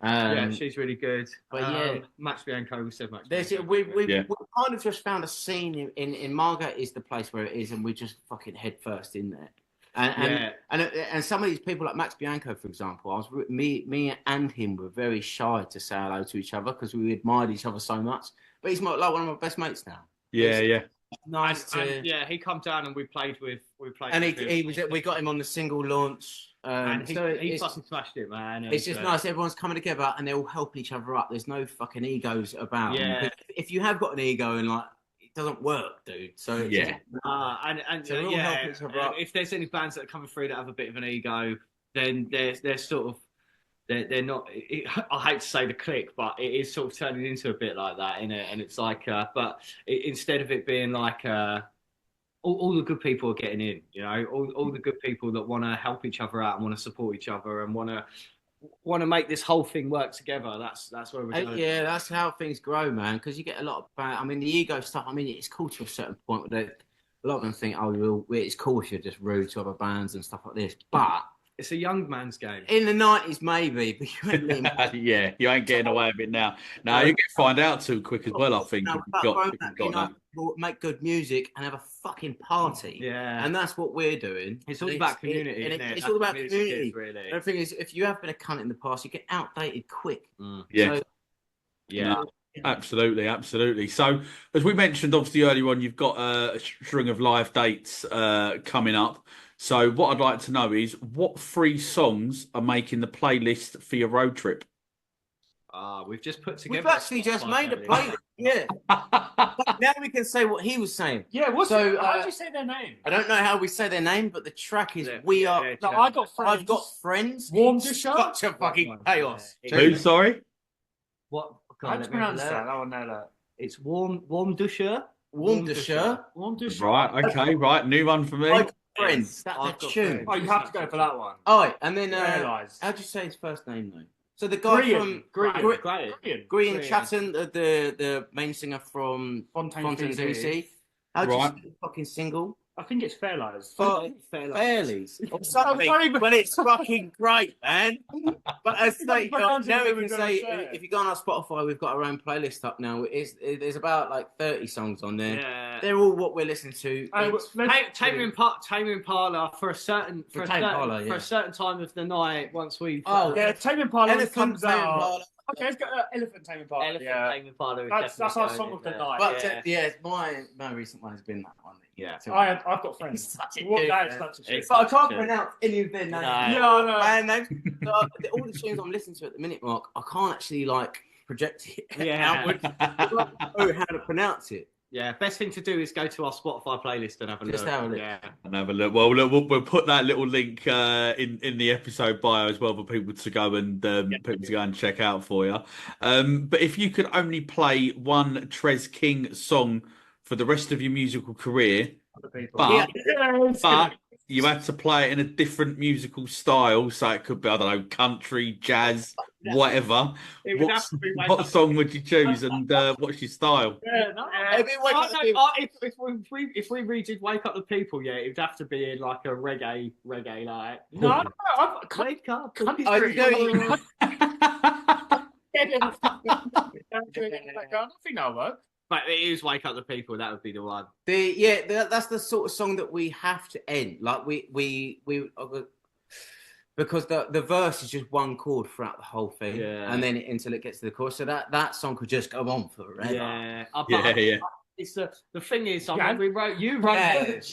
Speaker 2: Yeah, she's really good.
Speaker 4: but yeah.
Speaker 2: Max Bianco, we said Max.
Speaker 4: There's
Speaker 2: Bianco.
Speaker 4: we
Speaker 1: Yeah.
Speaker 4: kind of just found a scene in Margate is the place where it is, and we just fucking head first in there. And some of these people like Max Bianco, for example, me and him were very shy to say hello to each other because we admired each other so much. But he's like one of my best mates now.
Speaker 1: yeah.
Speaker 4: Nice to.
Speaker 2: And, yeah, he come down and we played with
Speaker 4: And
Speaker 2: with him.
Speaker 4: he was. We got him on the single launch.
Speaker 2: and
Speaker 4: So
Speaker 2: he
Speaker 4: it's,
Speaker 2: fucking smashed it, man.
Speaker 4: it's just nice. Everyone's coming together and they all help each other up. There's no fucking egos about.
Speaker 2: Yeah.
Speaker 4: Because if you have got an ego and like it doesn't work, dude. So it's
Speaker 1: Yeah.
Speaker 2: And
Speaker 4: So we're all helping each other up.
Speaker 2: if there's any bands that are coming through that have a bit of an ego, then they're sort of they're not. I hate to say the clique, but it is sort of turning into a bit like that, innit? And it's like, instead of it being like, all the good people are getting in, you know, all the good people that want to help each other out and want to support each other and want to make this whole thing work together. That's where we're going.
Speaker 4: Yeah, that's how things grow, man. Because you get a lot of I mean, the ego stuff. I mean, it's cool to a certain point. But a lot of them think, oh, it's cool if you're just rude to other bands and stuff like this. But
Speaker 2: It's a young man's game.
Speaker 4: in the 90s, maybe. But you ain't letting
Speaker 1: Yeah, you ain't getting away with it now. No, you get find out too quick as well. I think if you've got that.
Speaker 4: People make good music and have a fucking party.
Speaker 2: Yeah.
Speaker 4: And that's what we're doing.
Speaker 2: It's all about community, isn't it?
Speaker 4: It's
Speaker 2: That's
Speaker 4: all about
Speaker 2: what music
Speaker 4: community.
Speaker 2: is, really.
Speaker 4: The thing is, if you have been a cunt in the past, you get outdated quick.
Speaker 1: Yeah.
Speaker 4: So,
Speaker 2: Yeah.
Speaker 1: Absolutely. So, as we mentioned, obviously earlier on, you've got a string of live dates coming up. So, what I'd like to know is what 3 songs are making the playlist for your road trip?
Speaker 2: We've just put together.
Speaker 4: we've actually just made a playlist. Yeah. Now we can say what he was saying.
Speaker 3: Yeah,
Speaker 4: So,
Speaker 3: how do you say their name?
Speaker 4: I don't know how we say their name, but the track is
Speaker 2: Yeah,
Speaker 4: We
Speaker 2: yeah,
Speaker 4: Are.
Speaker 2: yeah.
Speaker 3: No, I got friends.
Speaker 4: I've got friends.
Speaker 3: Warm
Speaker 4: It's
Speaker 3: to show?
Speaker 4: Such a fucking chaos.
Speaker 1: Who? Sorry.
Speaker 2: What?
Speaker 3: How do you pronounce that? I want to know that.
Speaker 2: It's warm dusher.
Speaker 4: Warm to shirt.
Speaker 3: Warm to show.
Speaker 1: Right. Okay. Right. New one for me.
Speaker 4: I've got friends. That's
Speaker 2: I've
Speaker 4: a
Speaker 2: got
Speaker 4: tune.
Speaker 2: friends.
Speaker 3: Oh, you have to go for that one.
Speaker 4: Oh, and then
Speaker 3: Realise.
Speaker 4: how do you say his first name though? So the guy from
Speaker 3: Great.
Speaker 2: Great.
Speaker 4: Green
Speaker 2: Brilliant.
Speaker 4: Chatton, the main singer from
Speaker 3: Fontaine
Speaker 4: Fontaine
Speaker 3: DC.
Speaker 4: DC. How do you
Speaker 1: Right.
Speaker 4: say the fucking single?
Speaker 3: I think it's Fairlies.
Speaker 4: Fairlies. Or
Speaker 3: I'm
Speaker 4: something.
Speaker 3: sorry, but-
Speaker 4: But it's fucking great, man. But as they,
Speaker 3: pronounce it
Speaker 4: now we
Speaker 3: the way
Speaker 4: can
Speaker 3: we're
Speaker 4: say,
Speaker 3: gonna say it.
Speaker 4: if you go on our Spotify, we've got our own playlist up now. There's about like 30 songs on there.
Speaker 2: Yeah.
Speaker 4: They're all what we're listening to.
Speaker 2: Tame Impala for a certain
Speaker 4: For Tame Impala,
Speaker 2: for
Speaker 4: yeah.
Speaker 2: a certain time of the night. Once we've
Speaker 4: Oh,
Speaker 3: Yeah, Tame Impala
Speaker 4: Elephant
Speaker 3: comes
Speaker 4: Tame
Speaker 3: out.
Speaker 4: Impala.
Speaker 3: Okay, let's go Elephant Tame Impala.
Speaker 2: Elephant
Speaker 3: Yeah.
Speaker 2: Tame Impala. is
Speaker 3: That's
Speaker 2: definitely
Speaker 3: our
Speaker 2: going
Speaker 3: song
Speaker 2: in
Speaker 3: of the
Speaker 2: there.
Speaker 3: night.
Speaker 4: But
Speaker 2: Yeah.
Speaker 4: my recent one has been that one.
Speaker 2: Yeah.
Speaker 4: So-
Speaker 3: I've got friends.
Speaker 4: Such a
Speaker 3: What
Speaker 4: dude,
Speaker 3: that is
Speaker 4: man.
Speaker 3: such a shit.
Speaker 4: But I can't
Speaker 2: Shit.
Speaker 4: pronounce any of their names.
Speaker 2: No.
Speaker 3: Yeah, I know.
Speaker 4: And all the tunes I'm listening to at the minute, Mark, I can't actually like project it
Speaker 2: Yeah.
Speaker 4: outward. I don't know how to pronounce it.
Speaker 2: Yeah, best thing to do is go to our Spotify playlist and have a look.
Speaker 4: Just have a look.
Speaker 2: Yeah.
Speaker 1: And have a look. Well, look, we'll put that little link in the episode bio as well for people to go and check out for you. But if you could only play one Tres King song for the rest of your musical career, but you had to play it in a different musical style, so it could be, I don't know, country, jazz, whatever. What song would you choose, and what's your style?
Speaker 2: If we redid Wake Up the People, yeah, it'd have to be in like a reggae like.
Speaker 3: No,
Speaker 2: Wake up.
Speaker 3: country.
Speaker 4: I
Speaker 3: think that'll work.
Speaker 2: But it is Wake Up the People. That would be the one.
Speaker 4: That's the sort of song that we have to end. Like we because the verse is just one chord throughout the whole thing, and then until it gets to the chorus. So that song could just go on forever.
Speaker 2: Yeah. It's the thing is, I mean, you wrote it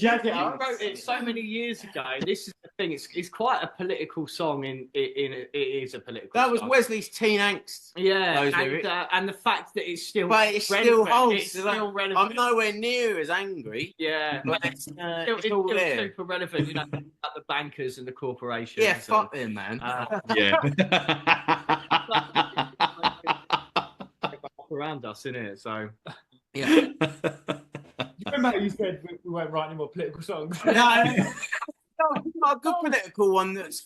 Speaker 2: so many years ago. This is the thing; it's quite a political song. It is a political.
Speaker 4: That was
Speaker 2: song.
Speaker 4: Wesley's teen angst.
Speaker 2: Yeah, and the fact that it's still,
Speaker 4: but it still holds.
Speaker 2: It's still relevant.
Speaker 4: I'm nowhere near as angry.
Speaker 2: Yeah,
Speaker 4: but
Speaker 2: it's
Speaker 4: still
Speaker 2: still
Speaker 4: there.
Speaker 2: super relevant. You know, about the bankers and the corporations.
Speaker 4: Yeah, fuck them, man.
Speaker 2: Around us, innit? So.
Speaker 3: Yeah. You remember you said we won't write any more political songs?
Speaker 4: No, a good political one that's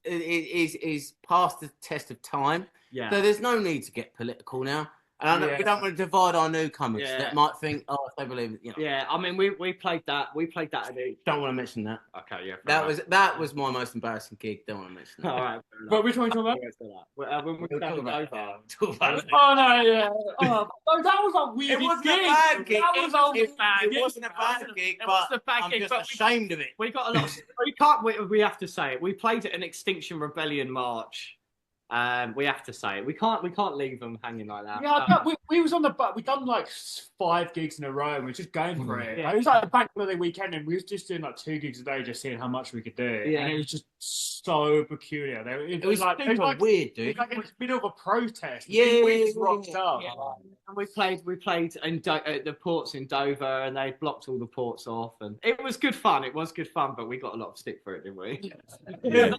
Speaker 4: is past the test of time.
Speaker 2: Yeah.
Speaker 4: So there's no need to get political now. And we don't want to divide our newcomers that might think, if they believe it, you know.
Speaker 2: Yeah, I mean, we played that. We played that.
Speaker 4: Don't want to mention that.
Speaker 2: Okay, yeah.
Speaker 4: That was my most embarrassing gig. Don't want to mention that.
Speaker 2: All right.
Speaker 3: But which one are you talking
Speaker 2: about? When we were down over.
Speaker 3: Oh no, yeah. Oh, that was a weird gig.
Speaker 4: It wasn't a bad gig.
Speaker 3: That was a bad
Speaker 4: It wasn't a bad gig, but I'm just ashamed of it.
Speaker 2: We got a lot. We have to say it. We played at an Extinction Rebellion march. We have to say it. We can't leave them hanging like that.
Speaker 3: Yeah, we was on the but we done like 5 gigs in a row and we are just going for it. It was like a bank holiday weekend and we was just doing like 2 gigs a day, just seeing how much we could do. Yeah. And it was just so peculiar. It was like
Speaker 4: weird, dude.
Speaker 3: It was like in the middle of a protest.
Speaker 4: We
Speaker 3: rocked up.
Speaker 2: Yeah. And we played in the ports in Dover, and they blocked all the ports off, and it was good fun. It was good fun, but we got a lot of stick for it, didn't we?
Speaker 4: Yeah.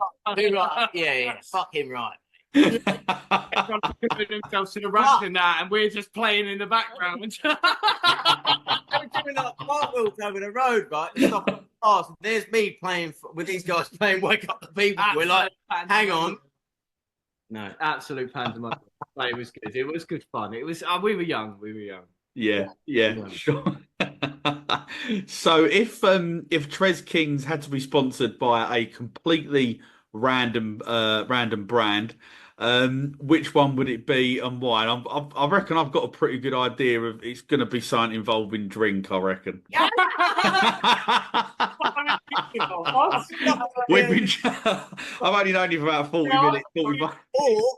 Speaker 4: Fucking right.
Speaker 2: Everyone putting themselves to the rest in that, and we're just playing in the background.
Speaker 4: We're doing like cartwheels over the road, right? Stop at the cars. There's me playing with these guys playing Wake Up the People. We're like, hang on. No,
Speaker 2: absolute pandemonium. But it was good. It was good fun. It was. We were young.
Speaker 1: Yeah, sure. So if Tres Kings had to be sponsored by a completely random brand, which one would it be and why? I reckon I've got a pretty good idea of it's going to be something involving drink. I reckon. I've only known you for about 40 minutes. 45.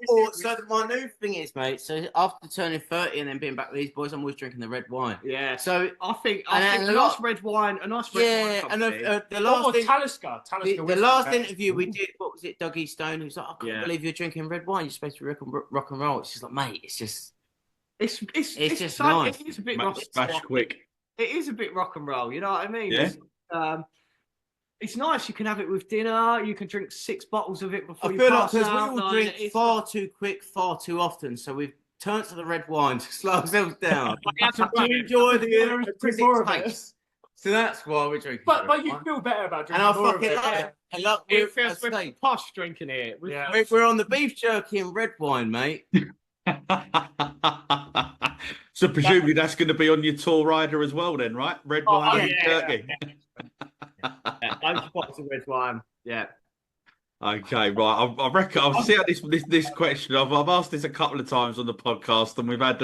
Speaker 4: Or so my new thing is, mate. So after turning 30 and then being back with these boys, I'm always drinking the red wine.
Speaker 2: Yeah.
Speaker 4: So
Speaker 2: I think a nice red wine.
Speaker 4: Yeah, and the last
Speaker 3: the
Speaker 4: last interview we did, what was it? Dougie Stone, who's like, I can't believe you're drinking red wine. You're supposed to be rock and roll. It's just like, mate, it's just nice.
Speaker 2: It is a bit rock.
Speaker 1: Smash quick.
Speaker 2: It is a bit rock and roll. You know what I mean?
Speaker 1: Yeah.
Speaker 2: It's nice. You can have it with dinner. You can drink 6 bottles of it before you
Speaker 4: I
Speaker 2: pass
Speaker 4: feel like
Speaker 2: out.
Speaker 4: we all drink far too quick, far too often. So we've turned to the red wine to slow ourselves down. to enjoy the taste. So that's why we're drinking.
Speaker 3: But you feel better about drinking.
Speaker 4: And I fucking love it.
Speaker 2: It feels we're posh drinking it.
Speaker 4: We're on the beef jerky and red wine, mate.
Speaker 1: So presumably that's going to be on your tour rider as well, then, right? Red wine and jerky.
Speaker 2: Those bottles of red wine. Yeah.
Speaker 1: Okay, right. I reckon I'll see how this question. I've asked this a couple of times on the podcast, and we've had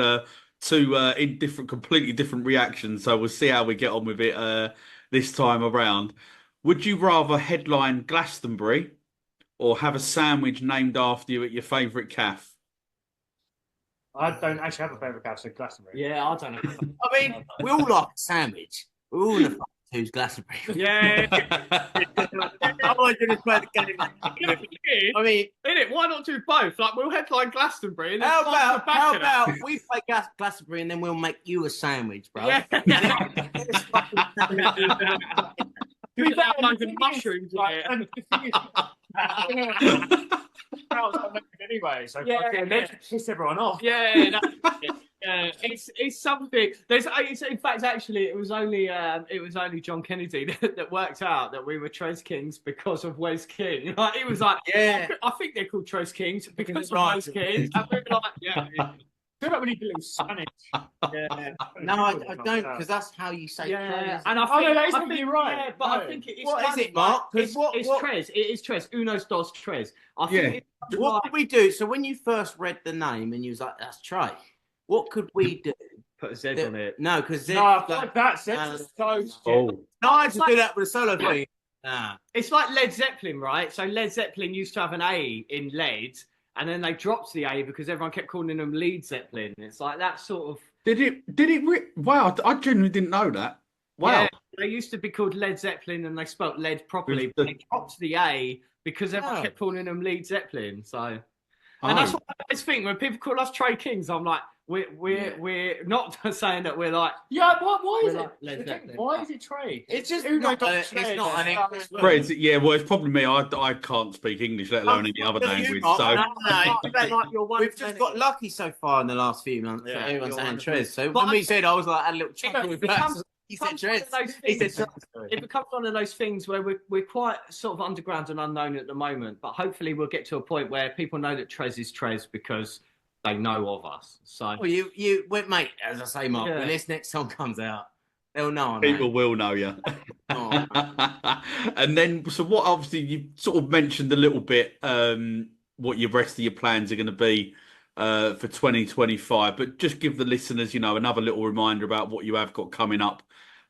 Speaker 1: 2 completely different reactions. So we'll see how we get on with it this time around. Would you rather headline Glastonbury or have a sandwich named after you at your favourite cafe?
Speaker 3: I don't actually have a favourite cafe, so Glastonbury.
Speaker 2: Yeah, I don't know.
Speaker 4: I mean, we all like a sandwich. We all want to who's Glastonbury.
Speaker 2: Yeah.
Speaker 4: I want you to play the game. I mean,
Speaker 2: why not do both? Like, we'll headline Glastonbury. And then
Speaker 4: how
Speaker 2: back
Speaker 4: about we play Glastonbury and then we'll make you a sandwich, bro?
Speaker 2: Yeah. Do we have loads of mushrooms in it?
Speaker 3: Anyway, so
Speaker 2: Yeah.
Speaker 3: let's piss everyone off.
Speaker 2: Yeah, it's something. In fact, actually, it was only John Kennedy that worked out that we were Tres Kings because of Wes King. Like, he was like,
Speaker 4: Yeah.
Speaker 2: I think they're called Tres Kings because of
Speaker 4: Right.
Speaker 2: Wes King. And we were like, yeah.
Speaker 3: I feel like we need a little Spanish.
Speaker 2: Yeah.
Speaker 4: No, I don't, because that's how you say Tres.
Speaker 2: And I
Speaker 3: Oh,
Speaker 2: think,
Speaker 3: no, that is
Speaker 2: I
Speaker 3: completely
Speaker 2: think,
Speaker 3: right.
Speaker 2: yeah, but
Speaker 3: No.
Speaker 2: I think it's
Speaker 4: What is it, Mark?
Speaker 2: It's
Speaker 4: What-
Speaker 2: Tres. It is Tres. Unos dos Tres. I think it's
Speaker 4: What could we do? So when you first read the name and you was like, "That's Trey," what could we do?
Speaker 2: put a Z on it.
Speaker 4: No, because
Speaker 3: No, I feel like that sense so.
Speaker 1: Oh,
Speaker 4: no, I just do that with a solo thing. Nah.
Speaker 2: It's like Led Zeppelin, right? So Led Zeppelin used to have an A in lead, and then they dropped the A because everyone kept calling them Lead Zeppelin. It's like that sort of.
Speaker 1: did it? Wow, I genuinely didn't know that. Wow.
Speaker 2: Yeah, they used to be called Led Zeppelin, and they spelt lead properly.
Speaker 1: With
Speaker 2: But
Speaker 1: the-
Speaker 2: they dropped the A because everyone
Speaker 4: Oh.
Speaker 2: kept calling them Lead Zeppelin. So, and
Speaker 1: Oh.
Speaker 2: that's what I always think when people call us Trey Kings. I'm like, we're not saying that we're like.
Speaker 3: Yeah, why is
Speaker 2: We're
Speaker 3: it?
Speaker 2: like Led Zeppelin.
Speaker 3: Why is it trade?
Speaker 4: It's just
Speaker 3: Uno
Speaker 4: not.
Speaker 3: dos
Speaker 4: It's
Speaker 3: tres.
Speaker 4: not an English word.
Speaker 1: Fred, yeah, well, it's probably me. I can't speak English, let alone any other language. So
Speaker 4: We've just got lucky so far in the last few months.
Speaker 3: Yeah,
Speaker 4: that everyone's
Speaker 2: you're
Speaker 4: saying
Speaker 2: wonderful.
Speaker 4: Tres. So
Speaker 2: But
Speaker 4: when we said, I was like, I had a little chuckle with that. He said Tres. He said Tres.
Speaker 2: It becomes one of those things where we're quite sort of underground and unknown at the moment, but hopefully we'll get to a point where people know that Tres is Tres because they know of us. So
Speaker 4: Well, wait, mate, as I say, Mark,
Speaker 2: Yeah.
Speaker 4: when this next song comes out, they'll know.
Speaker 1: people will know you.
Speaker 4: Oh.
Speaker 1: And then, so what? Obviously, you sort of mentioned a little bit what your rest of your plans are going to be for 2025, but just give the listeners, another little reminder about what you have got coming up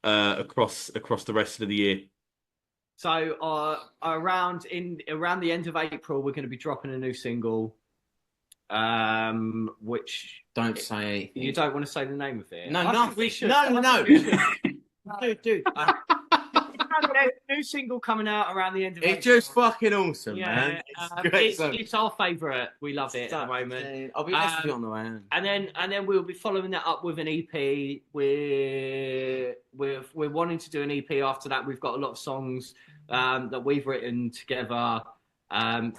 Speaker 1: across the rest of the year.
Speaker 2: So around the end of April, we're going to be dropping a new single, which
Speaker 4: Don't say.
Speaker 2: you don't want to say the name of it.
Speaker 4: No,
Speaker 2: I think
Speaker 4: nothing.
Speaker 2: we should.
Speaker 4: No. Dude.
Speaker 2: A new single coming out around the end of April.
Speaker 4: It's just fucking awesome,
Speaker 2: Yeah,
Speaker 4: man. It's great song.
Speaker 2: it's our favourite. We love it at the moment.
Speaker 4: I'll be listening to it on the way home.
Speaker 2: And then we'll be following that up with an EP. We're wanting to do an EP after that. We've got a lot of songs that we've written together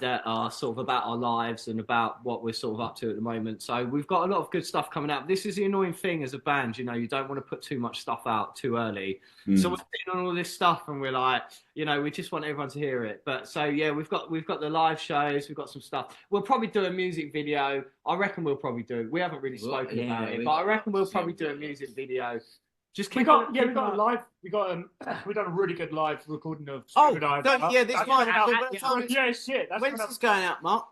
Speaker 2: that are sort of about our lives and about what we're sort of up to at the moment. So we've got a lot of good stuff coming out. This is the annoying thing as a band, you don't want to put too much stuff out too early. So we're sitting on all this stuff and we're like, we just want everyone to hear it. But so yeah, we've got the live shows, we've got some stuff. We'll probably do a music video. I reckon we'll probably do it. We haven't really spoken about it, but I reckon we'll probably do a music video. Just keep
Speaker 3: We've got a live. We've done a really good live recording of Scuba Diver.
Speaker 4: this might.
Speaker 3: Yeah, shit. That's
Speaker 4: When's this going out, Mark?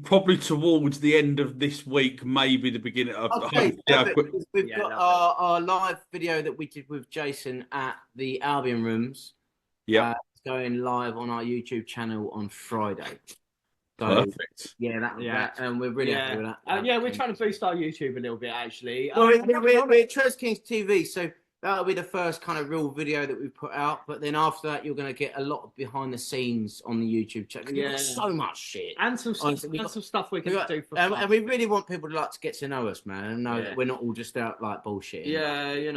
Speaker 1: Probably towards the end of this week, maybe the beginning of.
Speaker 4: Okay, we've
Speaker 2: Yeah,
Speaker 4: got
Speaker 2: lovely.
Speaker 4: our live video that we did with Jason at the Albion Rooms.
Speaker 1: Yeah,
Speaker 4: It's going live on our YouTube channel on Friday. So,
Speaker 1: perfect.
Speaker 4: and we're really happy with that.
Speaker 2: We're trying to boost our YouTube a little bit actually.
Speaker 4: Well, we're Tres Kings TV, so that'll be the first kind of real video that we put out. But then after that, you're going to get a lot of behind the scenes on the YouTube channel.
Speaker 2: Yeah.
Speaker 4: We've got so much shit.
Speaker 2: and some
Speaker 4: Honestly,
Speaker 2: stuff we can do for fun.
Speaker 4: And we really want people to like to get to know us, man, and know
Speaker 2: Yeah.
Speaker 4: that we're not all just out like bullshit.
Speaker 2: Yeah,
Speaker 1: Yeah.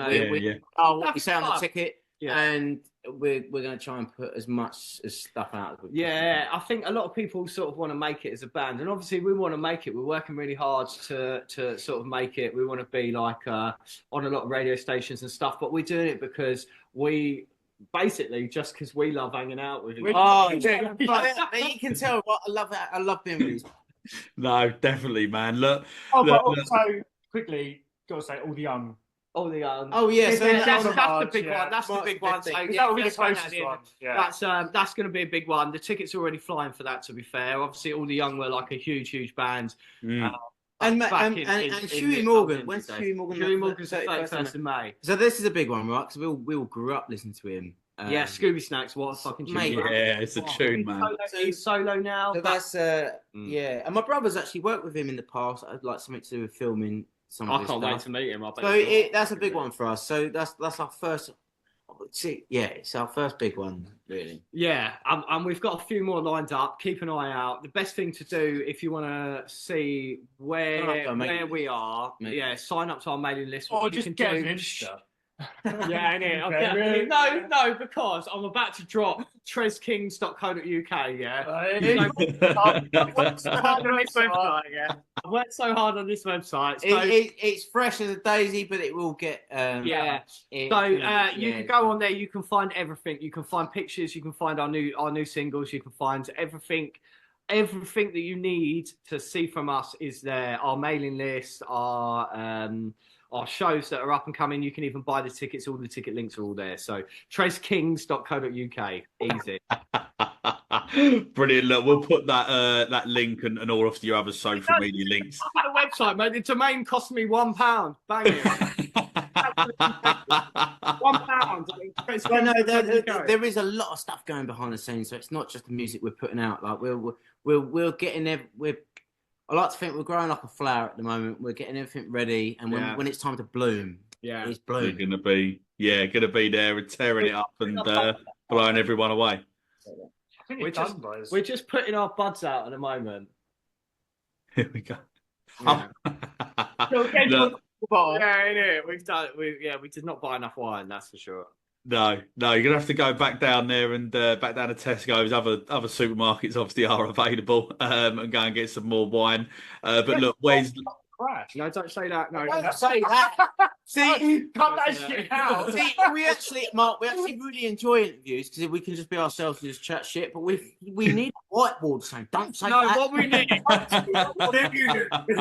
Speaker 4: Oh, what we
Speaker 2: That's
Speaker 4: say on the
Speaker 2: fun.
Speaker 4: ticket,
Speaker 2: Yeah.
Speaker 4: and we're going to try and put as much as stuff out. As we
Speaker 2: Yeah, I think a lot of people sort of want to make it as a band, and obviously we want to make it. We're working really hard to sort of make it. We want to be like on a lot of radio stations and stuff, but we're doing it because we basically just because we love hanging out with you.
Speaker 4: Oh, yeah. You can tell. What I love that. I love being with these.
Speaker 1: No, definitely, man. Look,
Speaker 3: Oh, but
Speaker 1: look.
Speaker 3: also quickly, got to say all the young.
Speaker 2: Oh, the
Speaker 4: Oh yeah, so
Speaker 2: that's
Speaker 3: that's
Speaker 2: the big
Speaker 3: yeah.
Speaker 2: one. That's the big one. So,
Speaker 3: That will be the
Speaker 2: that's one at
Speaker 3: closest
Speaker 2: the end.
Speaker 3: one. Yeah.
Speaker 2: That's going to be a big one. The tickets are already flying for that. To be fair, obviously, all the young were like a huge band.
Speaker 4: And
Speaker 2: Back in
Speaker 4: Huey
Speaker 2: the
Speaker 4: Morgan.
Speaker 2: Albion
Speaker 4: When's
Speaker 2: days.
Speaker 4: Huey Morgan?
Speaker 2: Huey Morgan's the
Speaker 4: 31st
Speaker 2: 31st of May.
Speaker 4: So this is a big one, right? Because we all grew up listening to him.
Speaker 2: Yeah, Scooby Snacks. What a fucking tune!
Speaker 4: Mate,
Speaker 1: Yeah, it's a tune, man.
Speaker 2: He's solo now.
Speaker 4: So
Speaker 2: but
Speaker 4: that's yeah. And my brother's actually worked with him in the past. I'd like something to do with filming some of
Speaker 2: I
Speaker 4: his
Speaker 2: can't
Speaker 4: stuff.
Speaker 2: wait to meet him. I bet
Speaker 4: So
Speaker 2: he will.
Speaker 4: that's a big one for us. So that's our first It's our first big one, really.
Speaker 2: Yeah, and we've got a few more lined up. Keep an eye out. The best thing to do if you want to see where we are, sign up to our mailing list.
Speaker 3: Or just get an Insta.
Speaker 2: Yeah, okay. No, because I'm about to drop TresKings.co.uk. Yeah, I worked so hard on this website.
Speaker 4: It's fresh as a daisy, but it will get.
Speaker 2: You can go on there. You can find everything. You can find pictures. You can find our new singles. You can find everything. Everything that you need to see from us is there. Our mailing list, our shows that are up and coming. You can even buy the tickets. All the ticket links are all there. So TresKings.co.uk. Easy.
Speaker 1: Brilliant. Look, we'll put that link and all of your other social media links.
Speaker 2: The website, mate. The domain cost me £1. Bang it. £1.
Speaker 4: There is a lot of stuff going behind the scenes, so it's not just the music we're putting out. Like we're getting there. I like to think we're growing like a flower at the moment. We're getting everything ready, and when it's time to bloom, it's blooming.
Speaker 1: We're gonna be there and tearing it up and blowing everyone away.
Speaker 3: I think
Speaker 2: we're just putting our buds out at the moment.
Speaker 1: Here we go.
Speaker 2: Yeah. We did not buy enough wine, that's for sure.
Speaker 1: No, you're gonna have to go back down there and back down to Tesco's. Other supermarkets obviously are available, and go and get some more wine. But look, where's
Speaker 3: crash?
Speaker 2: No, don't say that. No,
Speaker 4: don't say that.
Speaker 3: See, cut that shit out.
Speaker 4: See, we actually really enjoy interviews because we can just be ourselves and just chat shit. But we need a whiteboard saying, "Don't say that."
Speaker 2: No, what we need is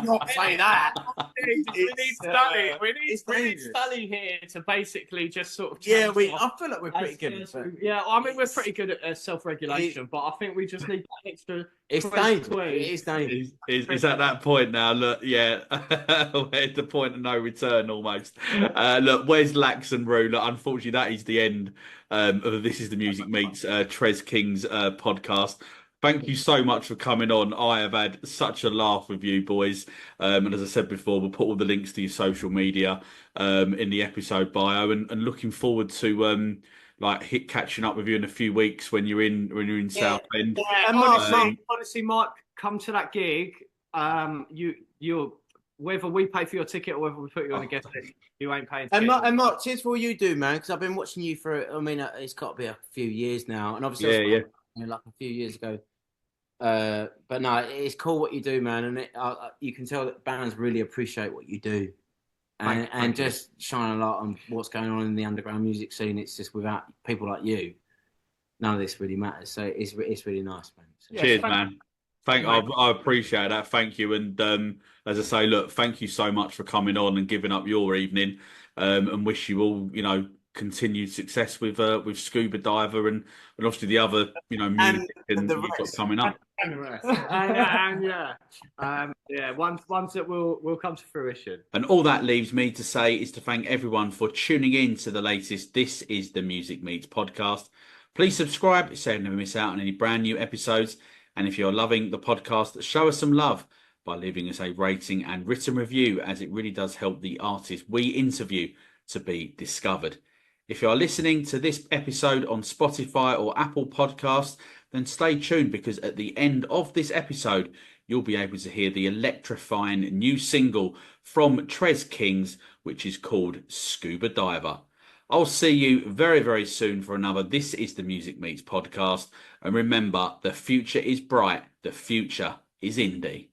Speaker 4: not say that.
Speaker 2: We need Stanley. We need Stanley here to basically just sort of.
Speaker 4: I feel like we're pretty good.
Speaker 2: We're pretty good at self-regulation, but I think we just need that extra.
Speaker 4: It's dangerous. It is dangerous.
Speaker 1: It's at that point now. Look, we're at the point of no return almost. Look, where's Lax and Rue? Look, unfortunately, that is the end of This Is the Music Meets TresKings podcast. Thank you so much for coming on. I have had such a laugh with you boys. And as I said before, we'll put all the links to your social media in the episode bio, and looking forward to catching up with you in a few weeks when you're in Southend.
Speaker 2: Honestly, Mark, come to that gig. You're whether we pay for your ticket or whether we put you on a guest list, you ain't paying.
Speaker 4: And Mark, cheers for all you do, man. Because I've been watching you for. I mean, it's got to be a few years now, and obviously, like a few years ago. But no, it's cool what you do, man, and you can tell that bands really appreciate what you do, and just shine a light on what's going on in the underground music scene. It's just without people like you, none of this really matters. So it's really nice, man. So,
Speaker 1: cheers, man. I appreciate that. Thank you, and as I say, look, thank you so much for coming on and giving up your evening, and wish you all, continued success with Scuba Diver and obviously the other, music and you've got coming up.
Speaker 2: Ones that will come to fruition.
Speaker 1: And all that leaves me to say is to thank everyone for tuning in to the latest This Is the Music Meets podcast. Please subscribe so you never miss out on any brand new episodes. And if you're loving the podcast, show us some love by leaving us a rating and written review, as it really does help the artists we interview to be discovered. If you are listening to this episode on Spotify or Apple Podcasts, then stay tuned, because at the end of this episode, you'll be able to hear the electrifying new single from TresKings, which is called Scuba Diver. I'll see you very, very soon for another This Is the Music Meets podcast. And remember, the future is bright. The future is indie.